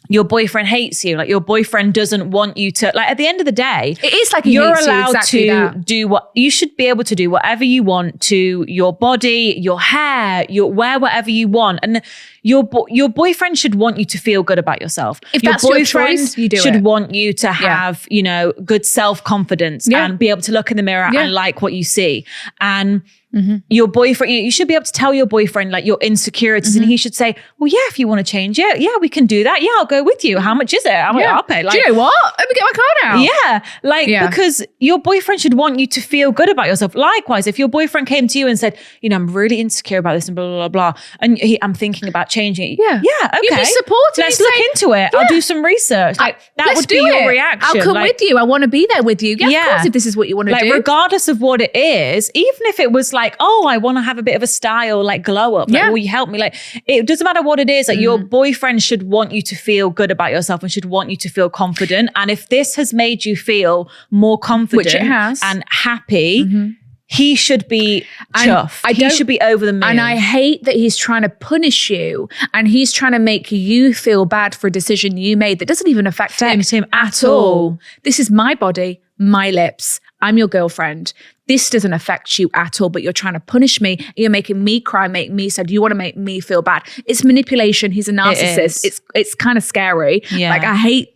your boyfriend hates you. Like, your boyfriend doesn't want you to, like, at the end of the day, It is like he you're hates you, allowed exactly to that. do what you should be able to do whatever you want to your body, your hair, wear whatever you want. And your boyfriend should want you to feel good about yourself. If your that's your boyfriend choice, you do should it. want you to have, good self-confidence Yeah. and be able to look in the mirror Yeah. and like what you see. And your boyfriend, you should be able to tell your boyfriend like your insecurities and he should say, well, yeah, if you want to change it, yeah, we can do that. Yeah, I'll go with you. How much is it? I'll pay. Like, do you know what? Let me get my card out. Yeah. Because your boyfriend should want you to feel good about yourself. Likewise, if your boyfriend came to you and said, you know, I'm really insecure about this and blah, blah, blah, and I'm thinking about changing it. Yeah. Okay. You'd be supportive. Let's look into it. I'll do some research. Like that would be your reaction. I'll come with you. I want to be there with you. Yeah, of course, if this is what you want to do. Regardless of what it is, even if it was like, oh, I want to have a bit of a style, like glow up. Like, will you help me? Like, it doesn't matter what it is. Like, your boyfriend should want you to feel good about yourself and should want you to feel confident. And if this has made you feel more confident, which it has, and happy, he should be chuffed. He should be over the moon. And I hate that he's trying to punish you and he's trying to make you feel bad for a decision you made that doesn't even affect him at all. This is my body, my lips. I'm your girlfriend. This doesn't affect you at all, but you're trying to punish me. You're making me cry, make me sad. You want to make me feel bad. It's manipulation. He's a narcissist. It's kind of scary. Yeah. Like I hate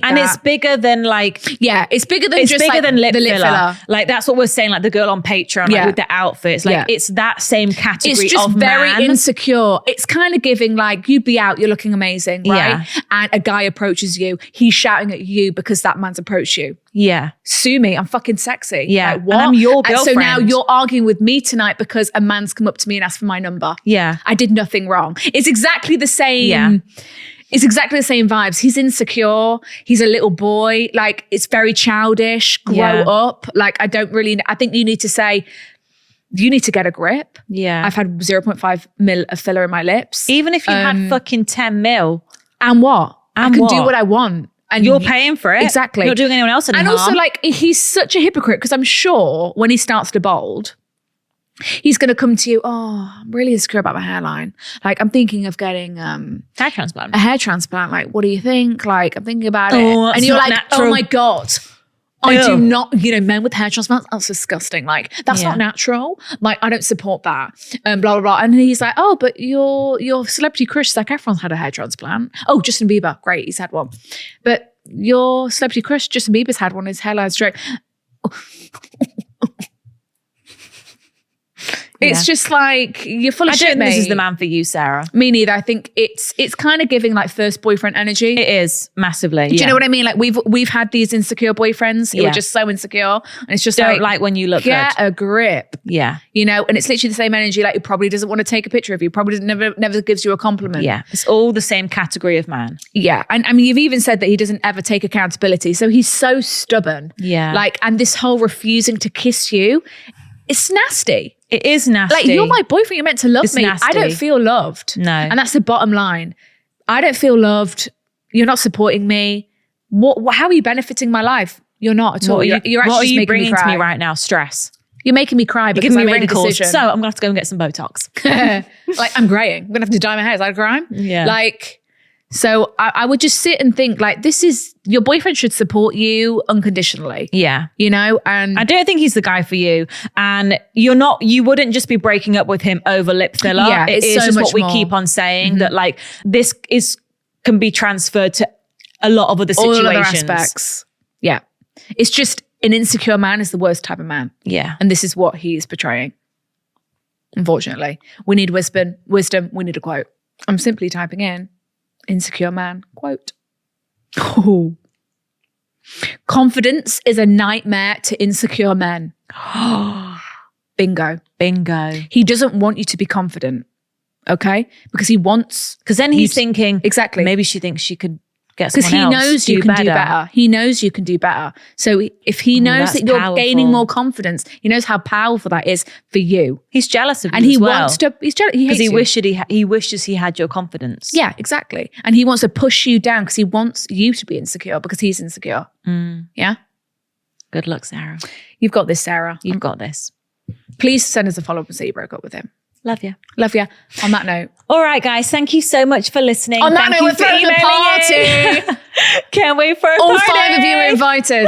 and that. It's bigger than like it's bigger than just bigger like than lip the lip filler. Like that's what we're saying, like the girl on Patreon like, with the outfits. Like it's that same category of It's just very man. insecure. It's kind of giving like you'd be out, you're looking amazing, right? And a guy approaches you, he's shouting at you because that man's approached you. Yeah. Sue me, I'm fucking sexy. Yeah. Like, what? And I'm your girlfriend. So now you're arguing with me tonight because a man's come up to me and asked for my number. Yeah. I did nothing wrong. It's exactly the same. Yeah. It's exactly the same vibes. He's insecure. He's a little boy. Like, it's very childish. Grow up. Like, I think you need to say, you need to get a grip. Yeah. I've had 0.5 mil of filler in my lips. Even if you had fucking 10 mil. And what? I can do what I want. And you're paying for it. Exactly. You're not doing anyone else any harm. And also, like, he's such a hypocrite because I'm sure when he starts to bold, he's going to come to you, oh, I'm really insecure about my hairline. Like, I'm thinking of getting hair transplant. A hair transplant. Like, what do you think? Like, I'm thinking about it. And you're like, natural. Oh my God. I do not, men with hair transplants, that's disgusting. Like, that's not natural. Like, I don't support that. Blah, blah, blah. And he's like, oh, but your celebrity crush, Zac Efron's had a hair transplant. Oh, Justin Bieber. Great, he's had one. But your celebrity crush, Justin Bieber's had one. His hairline's straight. It's just like, you're full of shit, I don't mate. think this is the man for you, Sarah. Me neither. I think it's kind of giving like first boyfriend energy. It is, massively. Do you know what I mean? Like we've had these insecure boyfriends who are just so insecure. And it's just don't like when you look get a grip. Yeah. And it's literally the same energy. Like, he probably doesn't want to take a picture of you. Probably never gives you a compliment. Yeah. It's all the same category of man. Yeah. And I mean, you've even said that he doesn't ever take accountability. So he's so stubborn. Yeah. Like, and this whole refusing to kiss you, it's nasty. It is nasty. Like, you're my boyfriend. You're meant to love me. Nasty. I don't feel loved. No. And that's the bottom line. I don't feel loved. You're not supporting me. How are you benefiting my life? You're not at all. You're actually what are just you making bringing me cry. to me right now? Stress. You're making me cry because I made a decision. So I'm going to have to go and get some Botox. Like, I'm graying. I'm going to have to dye my hair. Is that a crime? Yeah. Like, so I would just sit and think, like, your boyfriend should support you unconditionally. Yeah. And I don't think he's the guy for you. And you wouldn't just be breaking up with him over lip filler. Yeah, it is so just what we keep on saying, that like this can be transferred to a lot of other situations. All other aspects. Yeah. It's just an insecure man is the worst type of man. Yeah. And this is what he is portraying. Unfortunately. We need wisdom. We need a quote. I'm simply typing in insecure man quote. Oh. Confidence is a nightmare to insecure men. Bingo. He doesn't want you to be confident. Okay? Because then he's thinking, exactly. Maybe she thinks she could get someone else. Because he knows you can do better. He knows you can do better. So if he knows that you're gaining more confidence, he knows how powerful that is for you. He's jealous of you, and he wants to. He's jealous. He hates you. he wishes he had your confidence. Yeah, exactly. And he wants to push you down because he wants you to be insecure because he's insecure. Yeah. Good luck, Sarah. You've got this, Sarah. You've got this. Please send us a follow-up and say you broke up with him. Love you. Love you. On that note. All right, guys. Thank you so much for listening. On that Thank note, you we're throwing a party. Can't wait for a All party. 5 of you are invited.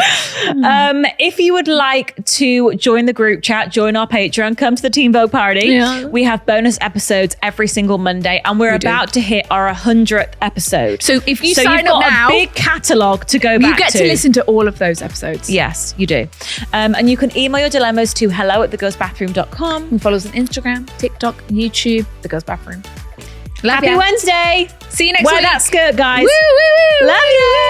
If you would like to join the group chat, join our Patreon, come to the Teen Vogue party. Yeah. We have bonus episodes every single Monday, and we're about to hit our 100th episode. So if you you've sign got up now, a big catalogue to go back you get to listen to all of those episodes. Yes, you do. And you can email your dilemmas to hello@thegirlsbathroom.com. And follow us on Instagram, TikTok, YouTube, The Girls Bathroom. Love Happy ya. Wednesday. See you next Wear week. that skirt, guys. Woo, woo, woo. Love you.